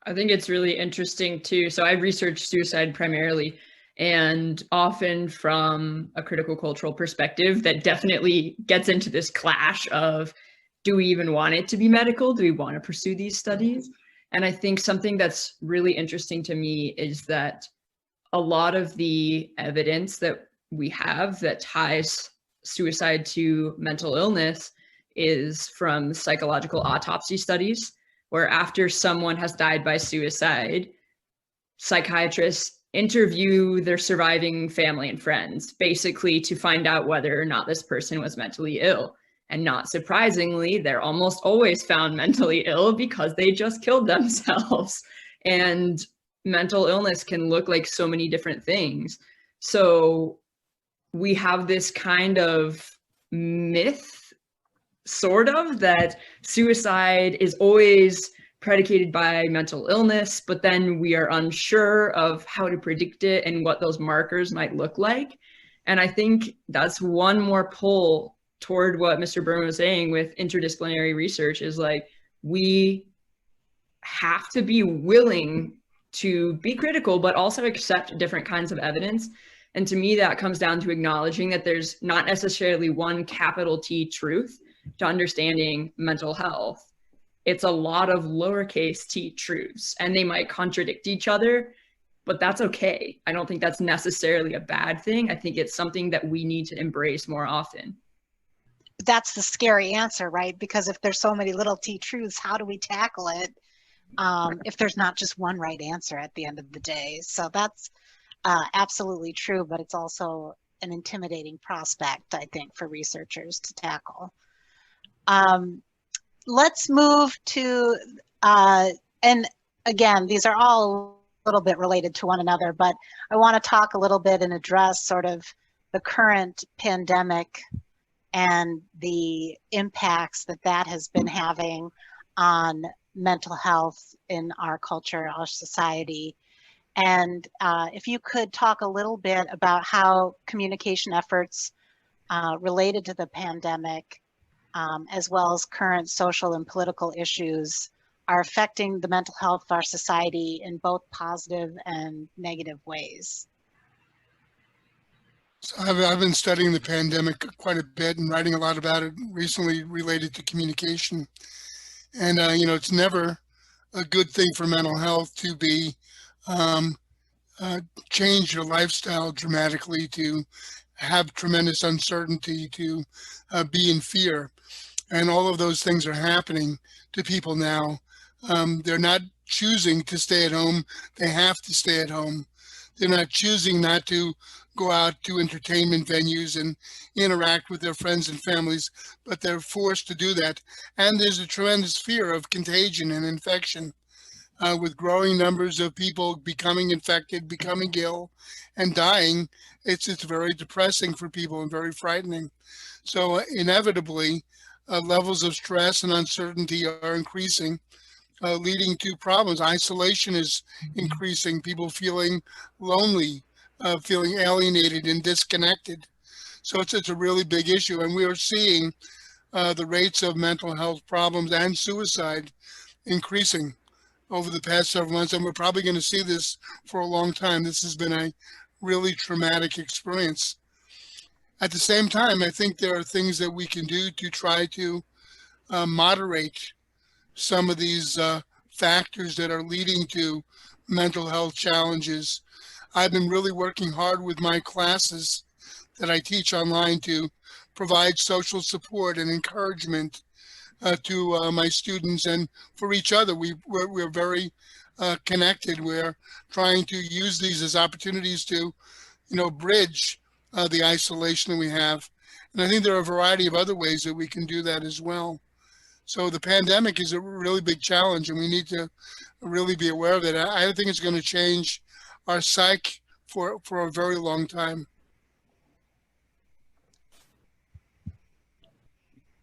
I think it's really interesting too. So I research suicide primarily, and often from a critical cultural perspective that definitely gets into this clash of, do we even want it to be medical? Do we want to pursue these studies? And I think something that's really interesting to me is that a lot of the evidence that we have that ties suicide to mental illness is from psychological autopsy studies, where after someone has died by suicide, psychiatrists interview their surviving family and friends, basically to find out whether or not this person was mentally ill. And not surprisingly, they're almost always found mentally ill because they just killed themselves. And mental illness can look like so many different things. So we have this kind of myth, sort of, that suicide is always predicated by mental illness, but then we are unsure of how to predict it and what those markers might look like. And I think that's one more pull toward what Mr. Berman was saying with interdisciplinary research, is like, we have to be willing to be critical, but also accept different kinds of evidence. And to me, that comes down to acknowledging that there's not necessarily one capital T truth to understanding mental health. It's a lot of lowercase t truths, and they might contradict each other, but that's okay. I don't think that's necessarily a bad thing. I think it's something that we need to embrace more often. That's the scary answer, right? Because if there's so many little t truths, how do we tackle it if there's not just one right answer at the end of the day? So that's absolutely true, but it's also an intimidating prospect, I think, for researchers to tackle. Let's move to, and again, these are all a little bit related to one another, but I want to talk a little bit and address sort of the current pandemic and the impacts that that has been having on mental health in our culture, our society. And if you could talk a little bit about how communication efforts related to the pandemic, as well as current social and political issues, are affecting the mental health of our society in both positive and negative ways. So I've been studying the pandemic quite a bit and writing a lot about it recently related to communication. And, you know, it's never a good thing for mental health to be change your lifestyle dramatically, to have tremendous uncertainty, to be in fear. And all of those things are happening to people now. They're not choosing to stay at home. They have to stay at home. They're not choosing not to go out to entertainment venues and interact with their friends and families, but they're forced to do that. And there's a tremendous fear of contagion and infection, with growing numbers of people becoming infected, becoming ill, and dying. It's very depressing for people and very frightening. So inevitably, levels of stress and uncertainty are increasing, leading to problems. Isolation is increasing, people feeling lonely, feeling alienated and disconnected. So it's a really big issue. And we are seeing the rates of mental health problems and suicide increasing over the past several months. And we're probably going to see this for a long time. This has been a really traumatic experience. At the same time, I think there are things that we can do to try to moderate some of these factors that are leading to mental health challenges. I've been really working hard with my classes that I teach online to provide social support and encouragement to my students and for each other. We're very connected. We're trying to use these as opportunities to, bridge the isolation that we have. And I think there are a variety of other ways that we can do that as well. So the pandemic is a really big challenge, and we need to really be aware of it. I think it's going to change our psyche for a very long time.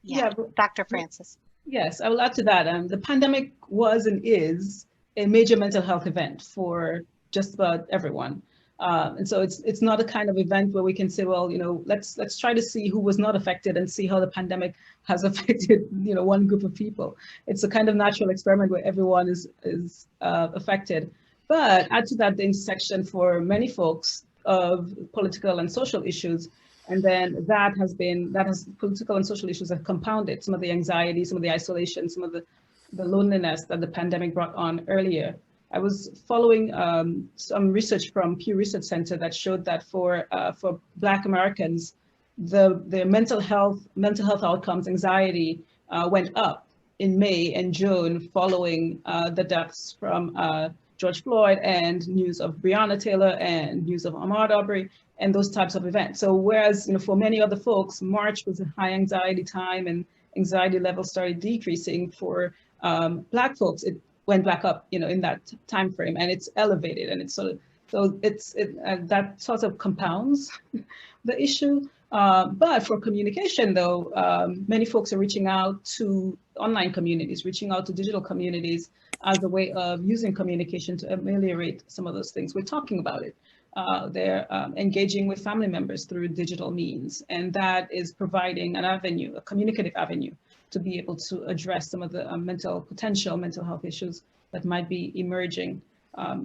Yeah, Dr. Francis. Yes, I will add to that. The pandemic was and is a major mental health event for just about everyone. And so it's not a kind of event where we can say, well, let's try to see who was not affected and see how the pandemic has affected, one group of people. It's a kind of natural experiment where everyone is affected. But add to that the intersection for many folks of political and social issues. And then political and social issues have compounded some of the anxiety, some of the isolation, some of the loneliness that the pandemic brought on earlier. I was following some research from Pew Research Center that showed that for Black Americans, their mental health outcomes, anxiety went up in May and June following the deaths from George Floyd and news of Breonna Taylor and news of Ahmaud Arbery and those types of events. So whereas for many other folks, March was a high anxiety time and anxiety levels started decreasing, for Black folks, it went back up, in that time frame, and it's elevated, and it's that sort of compounds the issue. But for communication, though, many folks are reaching out to online communities, reaching out to digital communities as a way of using communication to ameliorate some of those things. We're talking about it. They're engaging with family members through digital means, and that is providing an avenue, a communicative avenue, to be able to address some of the potential mental health issues that might be emerging. I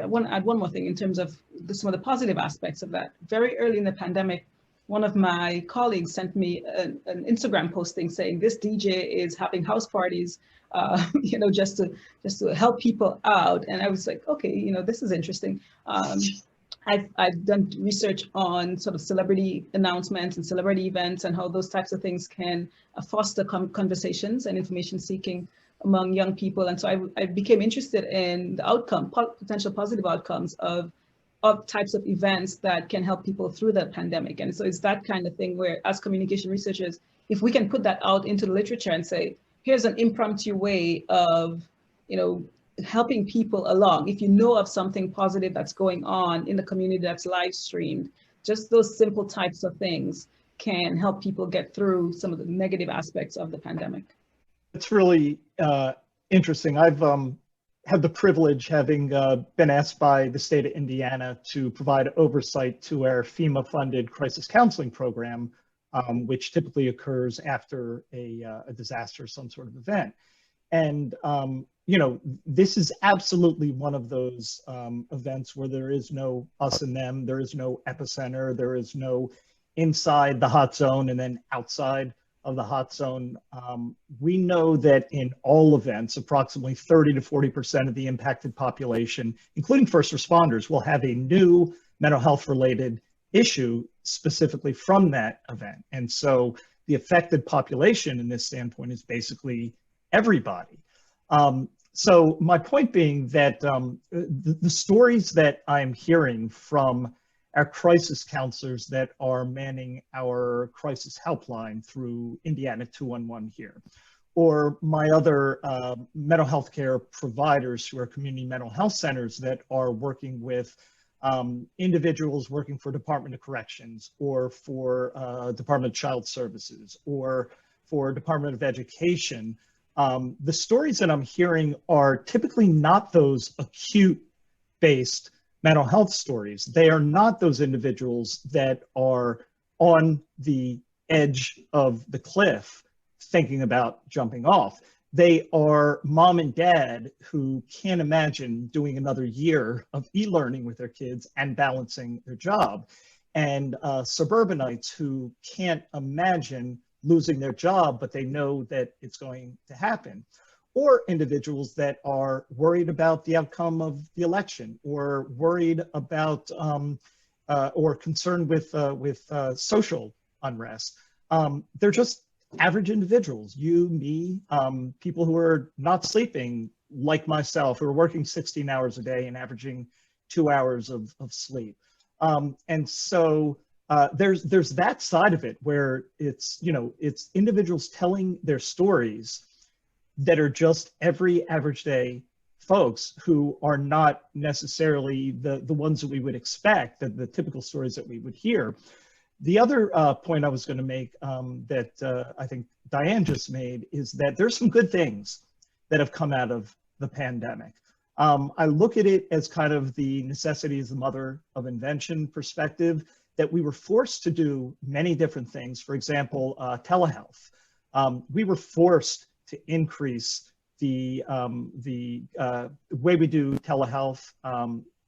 want to add one more thing in terms of some of the positive aspects of that. Very early in the pandemic, one of my colleagues sent me an Instagram posting saying this DJ is having house parties, just to help people out. And I was like, okay, this is interesting. I've done research on sort of celebrity announcements and celebrity events and how those types of things can foster conversations and information seeking among young people. And so I became interested in the potential positive outcomes of types of events that can help people through the pandemic. And so it's that kind of thing where, as communication researchers, if we can put that out into the literature and say, here's an impromptu way of, helping people along. If you know of something positive that's going on in the community that's live streamed, just those simple types of things can help people get through some of the negative aspects of the pandemic. It's really interesting. I've had the privilege, having been asked by the state of Indiana to provide oversight to our FEMA-funded crisis counseling program, which typically occurs after a disaster, some sort of event. And this is absolutely one of those events where there is no us and them, there is no epicenter, there is no inside the hot zone and then outside of the hot zone. We know that in all events, approximately 30 to 40% of the impacted population, including first responders, will have a new mental health related issue specifically from that event. And so the affected population in this standpoint is basically everybody. So my point being that the stories that I'm hearing from our crisis counselors that are manning our crisis helpline through Indiana 211 here, or my other mental health care providers who are community mental health centers that are working with individuals working for Department of Corrections or for Department of Child Services or for Department of Education. The stories that I'm hearing are typically not those acute-based mental health stories. They are not those individuals that are on the edge of the cliff thinking about jumping off. They are mom and dad who can't imagine doing another year of e-learning with their kids and balancing their job. And suburbanites who can't imagine losing their job, but they know that it's going to happen. Or individuals that are worried about the outcome of the election, or worried about or concerned with social unrest. They're just average individuals, you, me, people who are not sleeping like myself, who are working 16 hours a day and averaging 2 hours of sleep. And so there's that side of it where it's individuals telling their stories that are just every average day folks who are not necessarily the ones that we would expect, the typical stories that we would hear. The other point I was going to make that I think Diane just made is that there's some good things that have come out of the pandemic. I look at it as kind of the necessity is the mother of invention perspective, that we were forced to do many different things. For example, telehealth. We were forced to increase the way we do telehealth.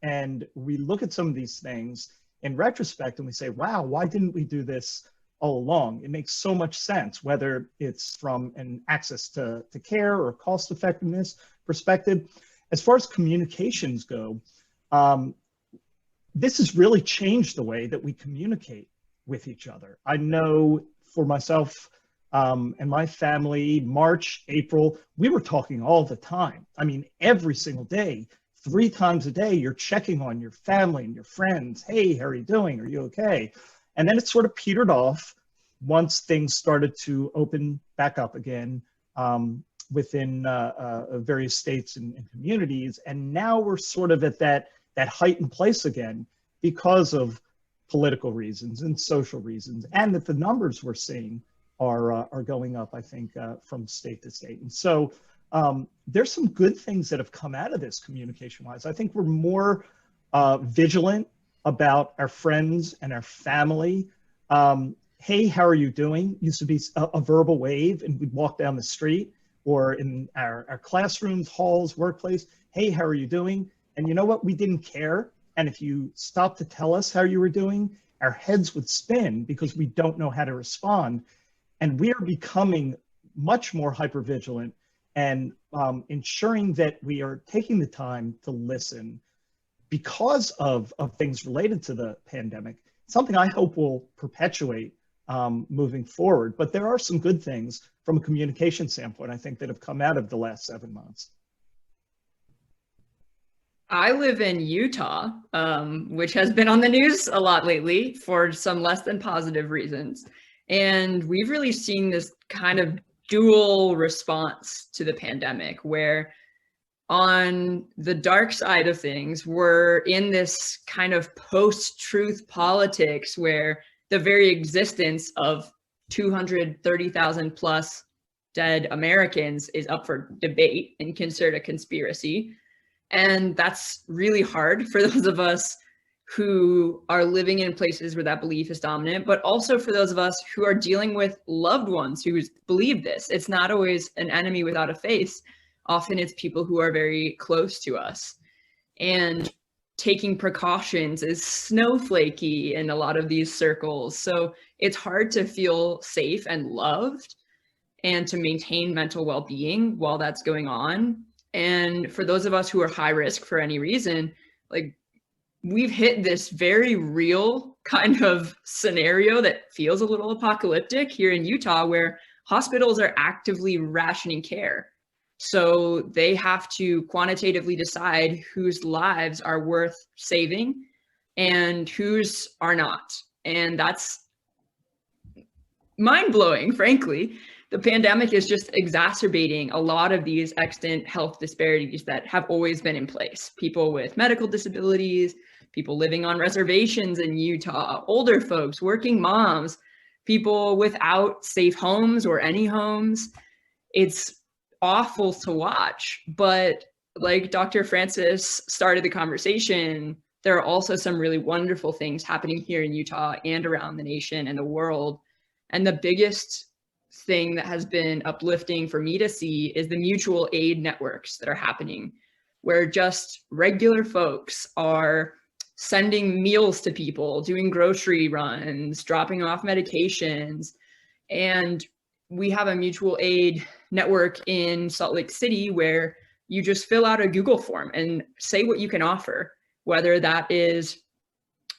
And we look at some of these things in retrospect and we say, wow, why didn't we do this all along? It makes so much sense, whether it's from an access to care or cost effectiveness perspective. As far as communications go, this has really changed the way that we communicate with each other. I know for myself and my family, March, April, we were talking all the time. I mean, every single day, 3 times a day, you're checking on your family and your friends. Hey, how are you doing? Are you okay? And then it sort of petered off once things started to open back up again within various states and communities. And now we're sort of at that heightened place again because of political reasons and social reasons, and that the numbers we're seeing are going up, I think, from state to state. And so there's some good things that have come out of this communication-wise. I think we're more vigilant about our friends and our family. Hey, how are you doing? Used to be a verbal wave, and we'd walk down the street or in our classrooms, halls, workplace. Hey, how are you doing? And you know what? We didn't care. And if you stopped to tell us how you were doing, our heads would spin because we don't know how to respond. And we are becoming much more hypervigilant and ensuring that we are taking the time to listen because of things related to the pandemic, something I hope will perpetuate moving forward. But there are some good things from a communication standpoint, I think, that have come out of the last 7 months. I live in Utah, which has been on the news a lot lately for some less than positive reasons. And we've really seen this kind of dual response to the pandemic, where on the dark side of things, we're in this kind of post-truth politics where the very existence of 230,000 plus dead Americans is up for debate and considered a conspiracy. And that's really hard for those of us who are living in places where that belief is dominant, but also for those of us who are dealing with loved ones who believe this. It's not always an enemy without a face. Often it's people who are very close to us. And taking precautions is snowflakey in a lot of these circles. So it's hard to feel safe and loved and to maintain mental well-being while that's going on. And for those of us who are high risk for any reason, like, we've hit this very real kind of scenario that feels a little apocalyptic here in Utah, where hospitals are actively rationing care. So they have to quantitatively decide whose lives are worth saving and whose are not. And that's mind-blowing, frankly. The pandemic is just exacerbating a lot of these extant health disparities that have always been in place. People with medical disabilities, people living on reservations in Utah, older folks, working moms, people without safe homes or any homes. It's awful to watch, but like Dr. Francis started the conversation, there are also some really wonderful things happening here in Utah and around the nation and the world. And the biggest thing that has been uplifting for me to see is the mutual aid networks that are happening, where just regular folks are sending meals to people, doing grocery runs, dropping off medications. And we have a mutual aid network in Salt Lake City where you just fill out a Google form and say what you can offer, whether that is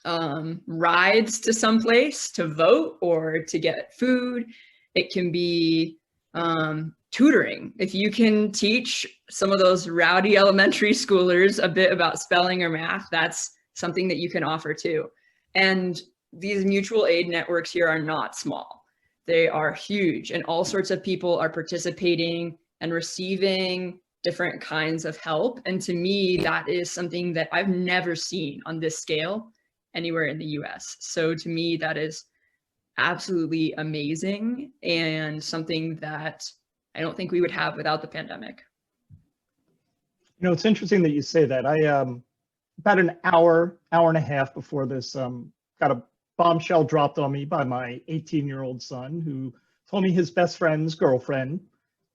rides to someplace to vote or to get food. It can be tutoring. If you can teach some of those rowdy elementary schoolers a bit about spelling or math, that's something that you can offer too. And these mutual aid networks here are not small. They are huge, and all sorts of people are participating and receiving different kinds of help. And to me, that is something that I've never seen on this scale anywhere in the US. So to me, that is absolutely amazing and something that I don't think we would have without the pandemic. You know, it's interesting that you say that. I about an hour and a half before this, got a bombshell dropped on me by my 18-year-old son, who told me his best friend's girlfriend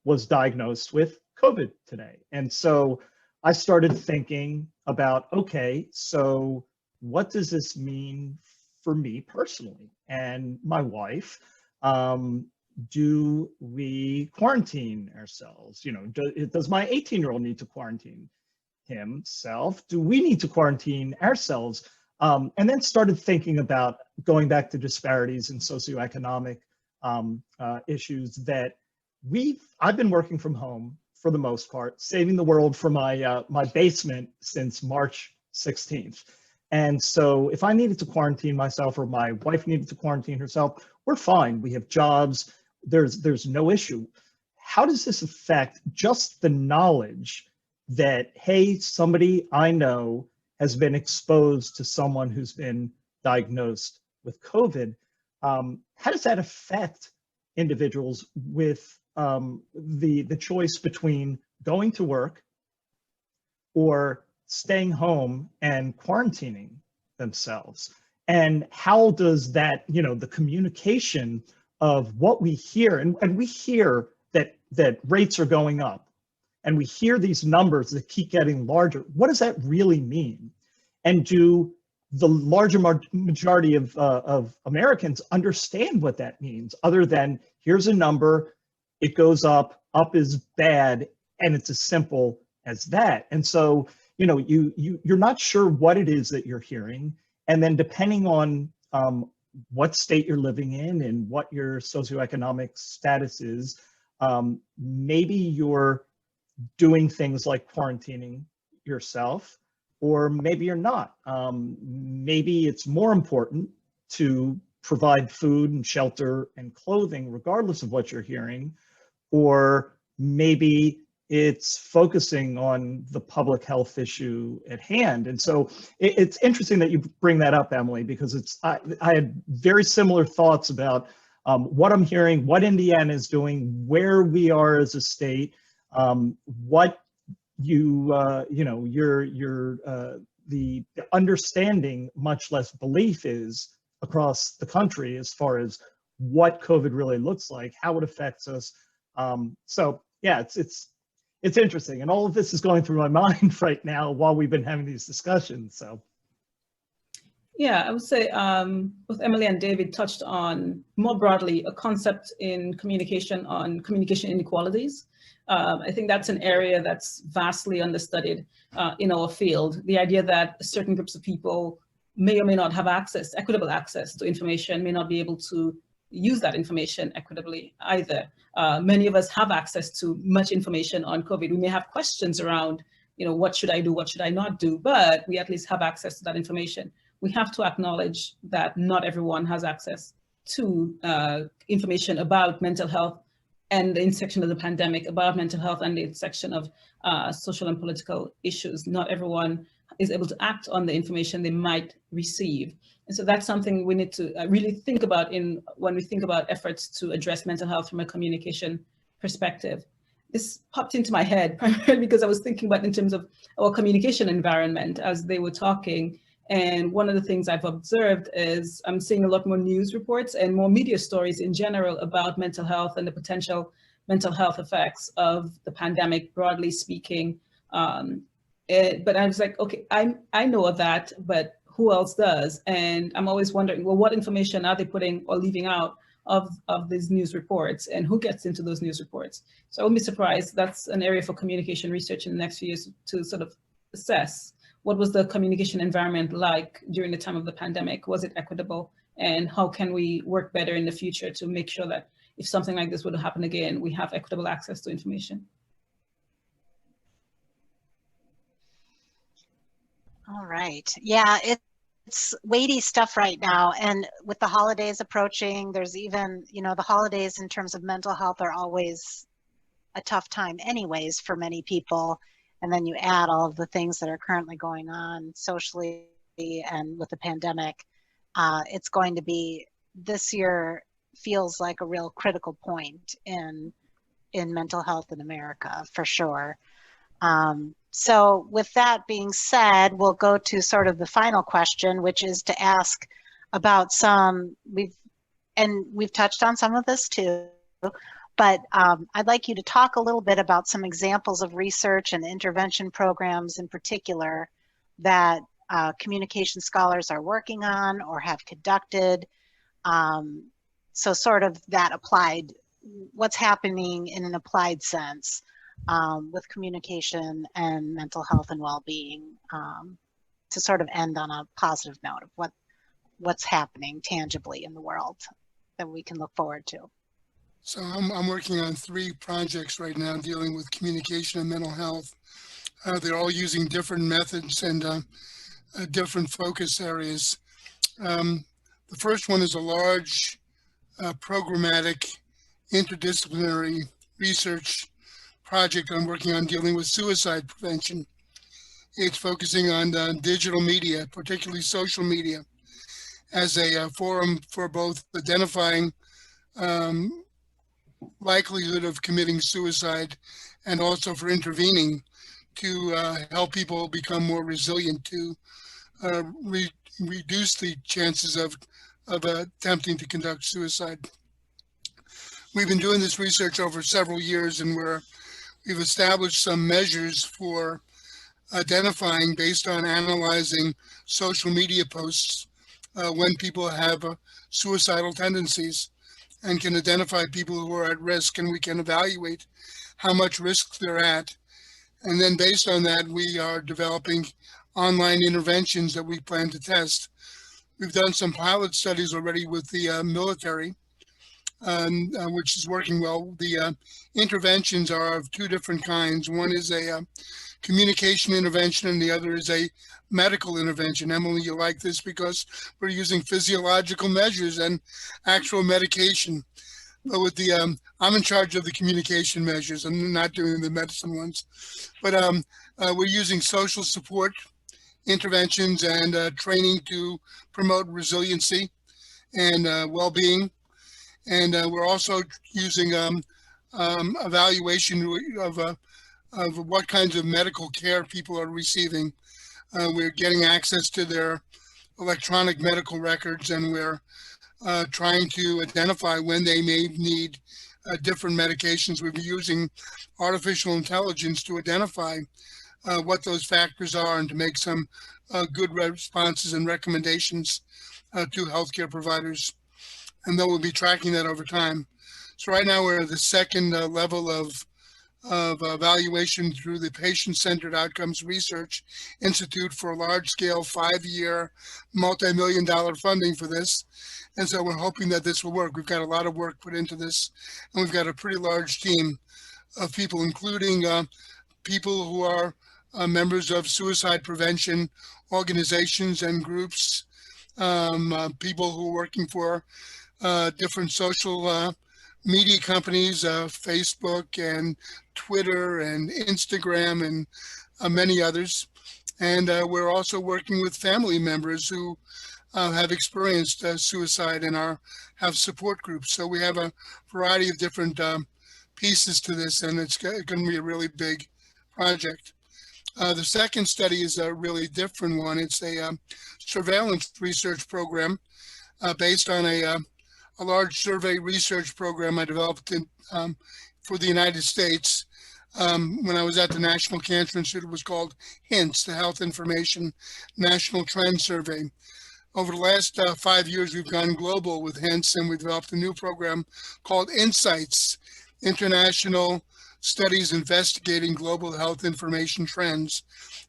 was diagnosed with COVID today. And so I started thinking about, okay, so what does this mean for me personally and my wife? Do we quarantine ourselves? You know, does my 18-year-old need to quarantine himself? Do we need to quarantine ourselves? And then started thinking about going back to disparities in socioeconomic issues that I've been working from home for the most part, saving the world from my basement since March 16th. And so if I needed to quarantine myself or my wife needed to quarantine herself, we're fine. We have jobs. There's no issue. How does this affect just the knowledge that, hey, somebody I know has been exposed to someone who's been diagnosed with COVID? How does that affect individuals with the choice between going to work or staying home and quarantining themselves? And how does that, you know, the communication of what we hear, and we hear that rates are going up, and we hear these numbers that keep getting larger. What does that really mean? And do the larger majority of Americans understand what that means, other than here's a number, it goes up is bad, and it's as simple as that? And so, you know, you're not sure what it is that you're hearing, and then depending on what state you're living in and what your socioeconomic status is, maybe you're doing things like quarantining yourself, or maybe you're not. Maybe it's more important to provide food and shelter and clothing regardless of what you're hearing, or maybe it's focusing on the public health issue at hand. And so it's interesting that you bring that up, Emily, because I had very similar thoughts about what I'm hearing, what Indiana is doing, where we are as a state, what the understanding, much less belief, is across the country as far as what COVID really looks like, how it affects us. So yeah, it's interesting, and all of this is going through my mind right now while we've been having these discussions. So yeah, I would say both Emily and David touched on, more broadly, a concept in communication on communication inequalities. I think that's an area that's vastly understudied in our field. The idea that certain groups of people may or may not have access, equitable access to information, may not be able to use that information equitably either. Many of us have access to much information on COVID. We may have questions around, you know, what should I do, what should I not do, but we at least have access to that information. We have to acknowledge that not everyone has access to information about mental health and the intersection of the pandemic, about mental health and the intersection of social and political issues. Not everyone is able to act on the information they might receive. And so that's something we need to really think about when we think about efforts to address mental health from a communication perspective. This popped into my head primarily because I was thinking about in terms of our communication environment as they were talking. And one of the things I've observed is I'm seeing a lot more news reports and more media stories in general about mental health and the potential mental health effects of the pandemic, broadly speaking. But I was like, okay, I know of that, but who else does? And I'm always wondering, well, what information are they putting or leaving out of these news reports, and who gets into those news reports? So I wouldn't be surprised. That's an area for communication research in the next few years to sort of assess. What was the communication environment like during the time of the pandemic? Was it equitable? And how can we work better in the future to make sure that if something like this would happen again, we have equitable access to information? All right. Yeah, it's weighty stuff right now. And with the holidays approaching, there's even, you know, the holidays in terms of mental health are always a tough time anyways for many people. And then you add all of the things that are currently going on socially and with the pandemic. It's going to be, this year feels like a real critical point in mental health in America, for sure. So with that being said, we'll go to sort of the final question, which is to ask about we've touched on some of this too, but I'd like you to talk a little bit about some examples of research and intervention programs in particular that communication scholars are working on or have conducted. So sort of that applied, what's happening in an applied sense with communication and mental health and well-being, to sort of end on a positive note of what's happening tangibly in the world that we can look forward to. So I'm working on 3 projects right now dealing with communication and mental health. They're all using different methods and different focus areas. The first one is a large programmatic interdisciplinary research project I'm working on dealing with suicide prevention. It's focusing on digital media, particularly social media, as a forum for both identifying likelihood of committing suicide and also for intervening to help people become more resilient, to reduce the chances of attempting to conduct suicide. We've been doing this research over several years, and we've established some measures for identifying, based on analyzing social media posts, when people have suicidal tendencies, and can identify people who are at risk, and we can evaluate how much risk they're at. And then based on that, we are developing online interventions that we plan to test. We've done some pilot studies already with the military, which is working well. The interventions are of 2 different kinds. One is a communication intervention, and the other is a medical intervention. Emily, you like this because we're using physiological measures and actual medication. But with the, I'm in charge of the communication measures. I'm not doing the medicine ones. But we're using social support interventions and training to promote resiliency and well-being. And we're also using evaluation of what kinds of medical care people are receiving. We're getting access to their electronic medical records, and we're trying to identify when they may need different medications. We've been using artificial intelligence to identify what those factors are and to make some good responses and recommendations to healthcare providers. And then we'll be tracking that over time. So right now we're at the second level of evaluation through the Patient-Centered Outcomes Research Institute for a large-scale 5-year, multi-million-dollar funding for this. And so we're hoping that this will work. We've got a lot of work put into this, and we've got a pretty large team of people, including people who are members of suicide prevention organizations and groups, people who are working for different social media companies, Facebook and Twitter and Instagram and many others. And we're also working with family members who have experienced suicide and have support groups. So we have a variety of different pieces to this, and it's going to be a really big project. The second study is a really different one. It's a surveillance research program based on a large survey research program I developed for the United States. When I was at the National Cancer Institute, it was called HINTS, the Health Information National Trend Survey. Over the last 5 years, we've gone global with HINTS, and we developed a new program called INSIGHTS, International Studies Investigating Global Health Information Trends.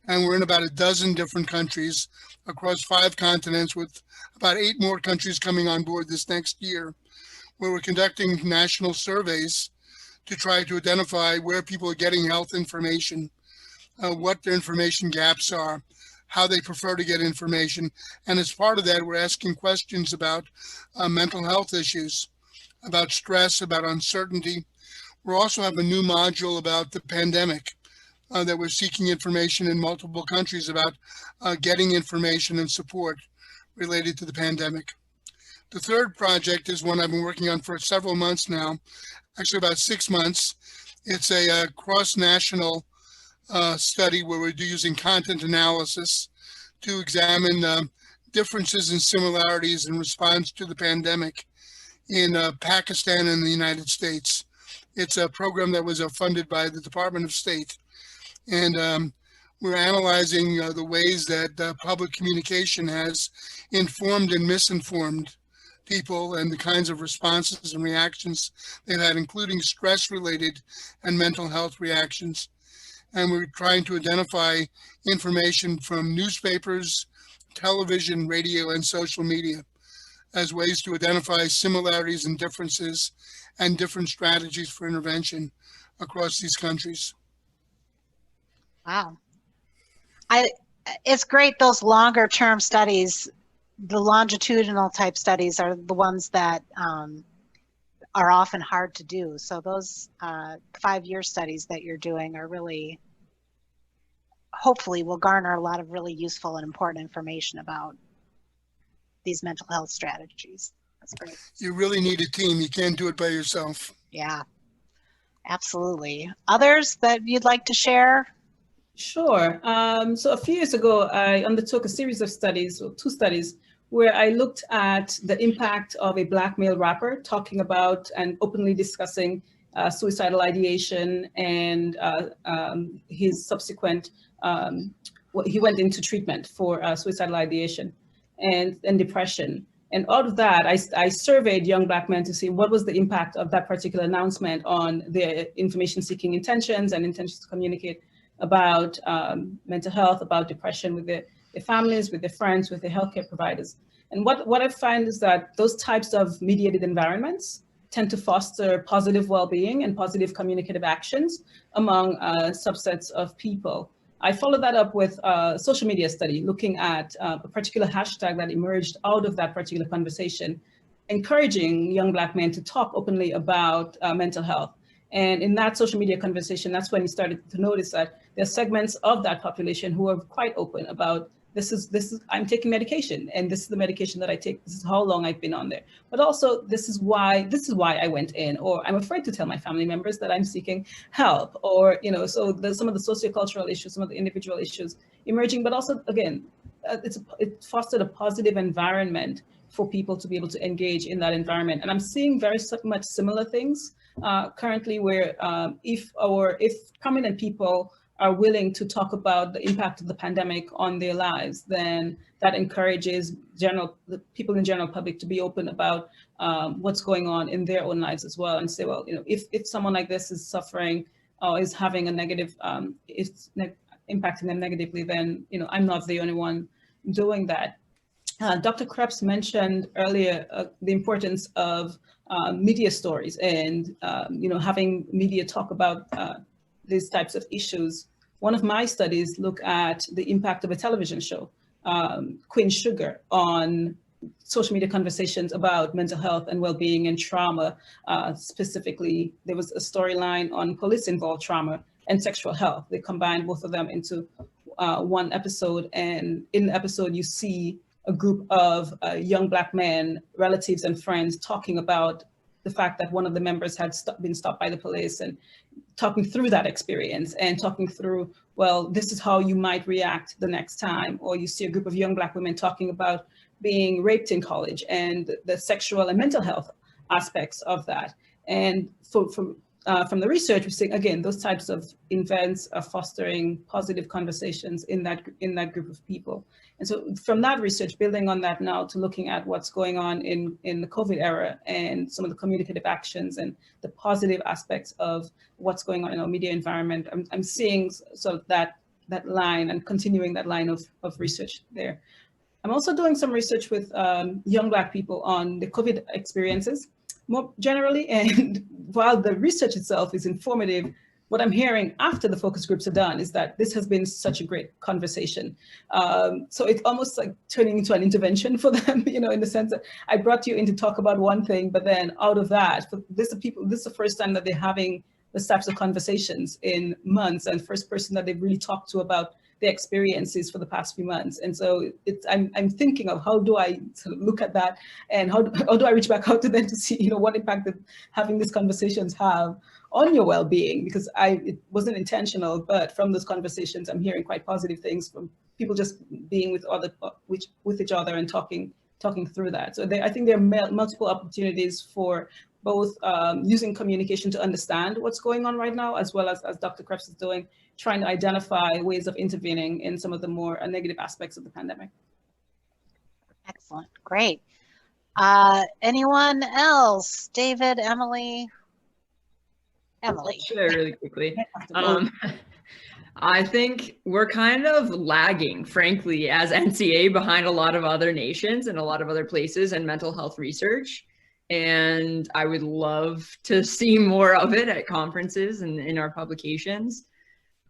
And we're in about a dozen different countries across 5 continents, with about 8 more countries coming on board this next year, where we're conducting national surveys to try to identify where people are getting health information, what their information gaps are, how they prefer to get information. And as part of that, we're asking questions about mental health issues, about stress, about uncertainty. We also have a new module about the pandemic that we're seeking information in multiple countries about getting information and support related to the pandemic. The third project is one I've been working on for several months now, actually about 6 months. It's a cross-national study where we're using content analysis to examine differences and similarities in response to the pandemic in Pakistan and the United States. It's a program that was funded by the Department of State. And we're analyzing the ways that public communication has informed and misinformed people and the kinds of responses and reactions they've had, including stress-related and mental health reactions. And we're trying to identify information from newspapers, television, radio, and social media as ways to identify similarities and differences and different strategies for intervention across these countries. Wow. It's great, those longer term studies, the longitudinal type studies are the ones that are often hard to do. So those 5-year studies that you're doing are really, hopefully will garner a lot of really useful and important information about these mental health strategies. That's great. You really need a team. You can't do it by yourself. Yeah, absolutely. Others that you'd like to share? Sure. So a few years ago, I undertook a series of studies, or 2 studies, where I looked at the impact of a Black male rapper talking about and openly discussing suicidal ideation and his subsequent, he went into treatment for suicidal ideation and depression. And out of that, I surveyed young Black men to see what was the impact of that particular announcement on their information-seeking intentions and intentions to communicate about mental health, about depression with their families, with their friends, with their healthcare providers. And what I find is that those types of mediated environments tend to foster positive well-being and positive communicative actions among subsets of people. I followed that up with a social media study looking at a particular hashtag that emerged out of that particular conversation, encouraging young Black men to talk openly about mental health. And in that social media conversation, that's when you started to notice that there are segments of that population who are quite open about this is I'm taking medication, and this is the medication that I take. This is how long I've been on there. But also this is why I went in, or I'm afraid to tell my family members that I'm seeking help, or so there's some of the sociocultural issues, some of the individual issues emerging. But also again, it fostered a positive environment for people to be able to engage in that environment. And I'm seeing very much similar things currently, where if prominent people are willing to talk about the impact of the pandemic on their lives, then that encourages the people in general public to be open about what's going on in their own lives as well, and say, well, if someone like this is suffering or is having a negative, impacting them negatively, then I'm not the only one doing that. Dr. Kreps mentioned earlier the importance of media stories and having media talk about these types of issues. One of my studies look at the impact of a television show, Queen Sugar, on social media conversations about mental health and well-being and trauma. Specifically, there was a storyline on police-involved trauma and sexual health. They combined both of them into one episode, and in the episode you see a group of young Black men, relatives and friends, talking about the fact that one of the members had been stopped by the police, and talking through that experience and talking through, well, this is how you might react the next time. Or you see a group of young Black women talking about being raped in college and the sexual and mental health aspects of that. And from the research, we're seeing, again, those types of events are fostering positive conversations in that group of people. And so from that research, building on that now to looking at what's going on in the COVID era and some of the communicative actions and the positive aspects of what's going on in our media environment, I'm seeing sort of that line and continuing that line of research there. I'm also doing some research with young Black people on the COVID experiences more generally. And while the research itself is informative, what I'm hearing after the focus groups are done is that this has been such a great conversation. So it's almost like turning into an intervention for them, in the sense that I brought you in to talk about one thing, but then out of that, this is the first time that they're having these types of conversations in months, and first person that they've really talked to about their experiences for the past few months. And so I'm thinking of how do I sort of look at that, and how do I reach back out to them to see, what impact that having these conversations have on your well-being, because it wasn't intentional, but from those conversations, I'm hearing quite positive things from people just being with each other and talking through that. So I think there are multiple opportunities for both using communication to understand what's going on right now, as well as Dr. Kreps is doing, trying to identify ways of intervening in some of the more negative aspects of the pandemic. Excellent, great. Anyone else? David, Emily? Emily. I'll share really quickly. I think we're kind of lagging, frankly, as NCA behind a lot of other nations and a lot of other places in mental health research. And I would love to see more of it at conferences and in our publications.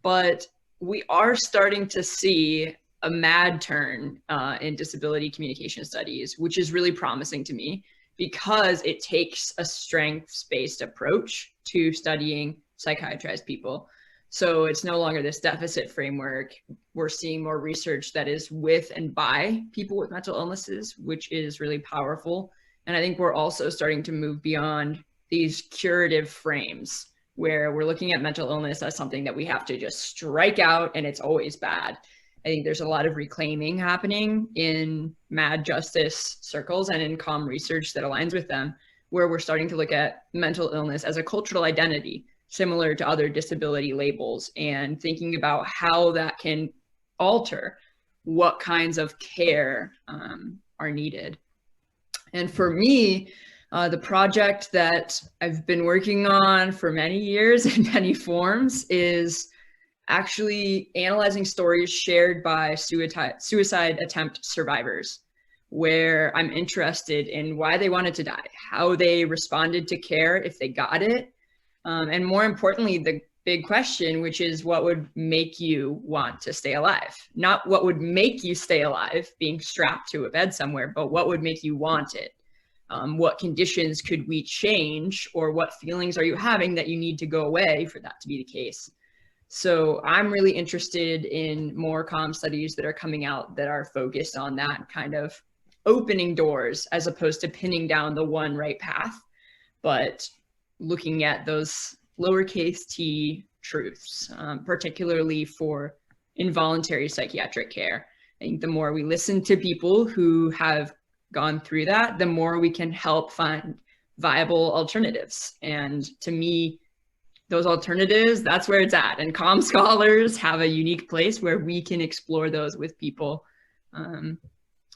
But we are starting to see a mad turn in disability communication studies, which is really promising to me, because it takes a strengths-based approach to studying psychiatrized people. So it's no longer this deficit framework. We're seeing more research that is with and by people with mental illnesses, which is really powerful. And I think we're also starting to move beyond these curative frames where we're looking at mental illness as something that we have to just strike out and it's always bad. I think there's a lot of reclaiming happening in mad justice circles and in comm research that aligns with them, where we're starting to look at mental illness as a cultural identity, similar to other disability labels, and thinking about how that can alter what kinds of care are needed. And for me, the project that I've been working on for many years in many forms is actually analyzing stories shared by suicide attempt survivors, where I'm interested in why they wanted to die, how they responded to care if they got it, and more importantly, the big question, which is what would make you want to stay alive? Not what would make you stay alive, being strapped to a bed somewhere, but what would make you want it? What conditions could we change, or what feelings are you having that you need to go away for that to be the case? So I'm really interested in more comm studies that are coming out that are focused on that kind of opening doors, as opposed to pinning down the one right path, but looking at those lowercase t truths, particularly for involuntary psychiatric care. I think the more we listen to people who have gone through that, the more we can help find viable alternatives. And to me, those alternatives, that's where it's at. And comm scholars have a unique place where we can explore those with people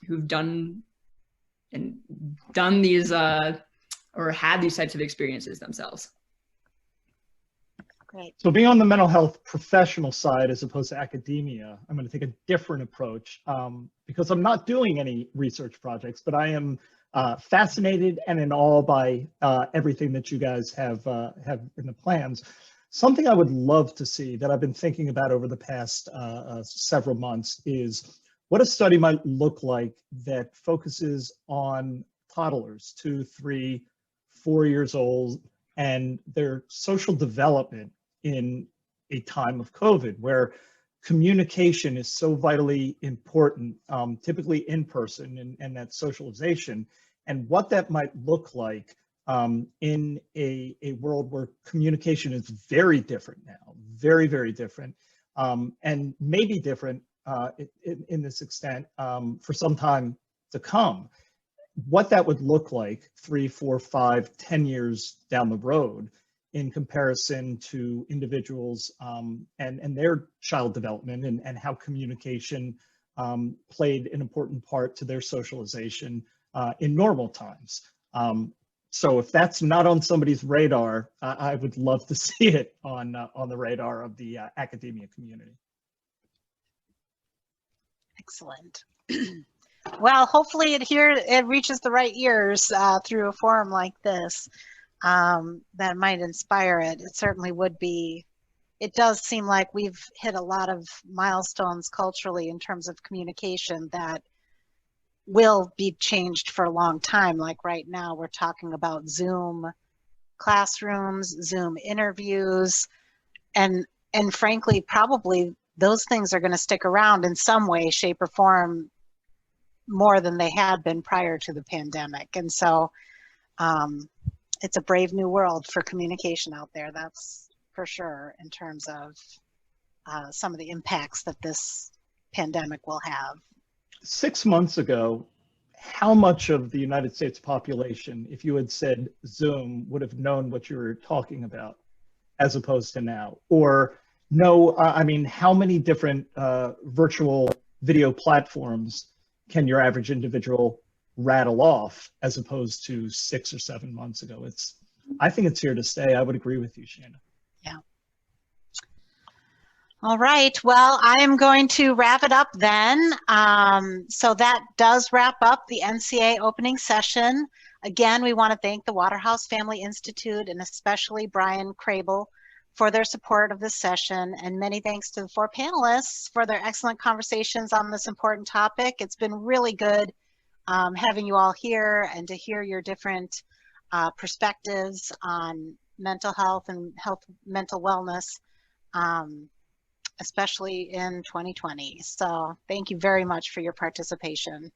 who've done these or had these types of experiences themselves. Great. So being on the mental health professional side as opposed to academia, I'm going to take a different approach because I'm not doing any research projects, but I am fascinated and in awe by everything that you guys have in the plans. Something I would love to see that I've been thinking about over the past several months is what a study might look like that focuses on toddlers, 2, 3, 4 years old, and their social development in a time of COVID, where communication is so vitally important, typically in person, and that socialization, and what that might look like in a world where communication is very different now, very, very different, and maybe different in this extent for some time to come. What that would look like 3, 4, 5, 10 years down the road in comparison to individuals and their child development, and how communication played an important part to their socialization in normal times. So if that's not on somebody's radar, I would love to see it on the radar of the academia community. Excellent. Well, hopefully it reaches the right ears through a forum like this that might inspire it. It certainly would be. It does seem like we've hit a lot of milestones culturally in terms of communication that will be changed for a long time. Like right now, we're talking about Zoom classrooms, Zoom interviews, and frankly, probably those things are going to stick around in some way, shape, or form more than they had been prior to the pandemic. And so it's a brave new world for communication out there, that's for sure, in terms of some of the impacts that this pandemic will have. 6 months ago, how much of the United States population, if you had said Zoom, would have known what you were talking about as opposed to now? Or no, I mean, how many different virtual video platforms can your average individual rattle off as opposed to 6 or 7 months ago? I think it's here to stay. I would agree with you, Shana. Yeah. All right, well, I am going to wrap it up then. So that does wrap up the NCA opening session. Again, we want to thank the Waterhouse Family Institute and especially Brian Krebs for their support of this session, and many thanks to the 4 panelists for their excellent conversations on this important topic. It's been really good having you all here and to hear your different perspectives on mental health and mental wellness, especially in 2020. So thank you very much for your participation.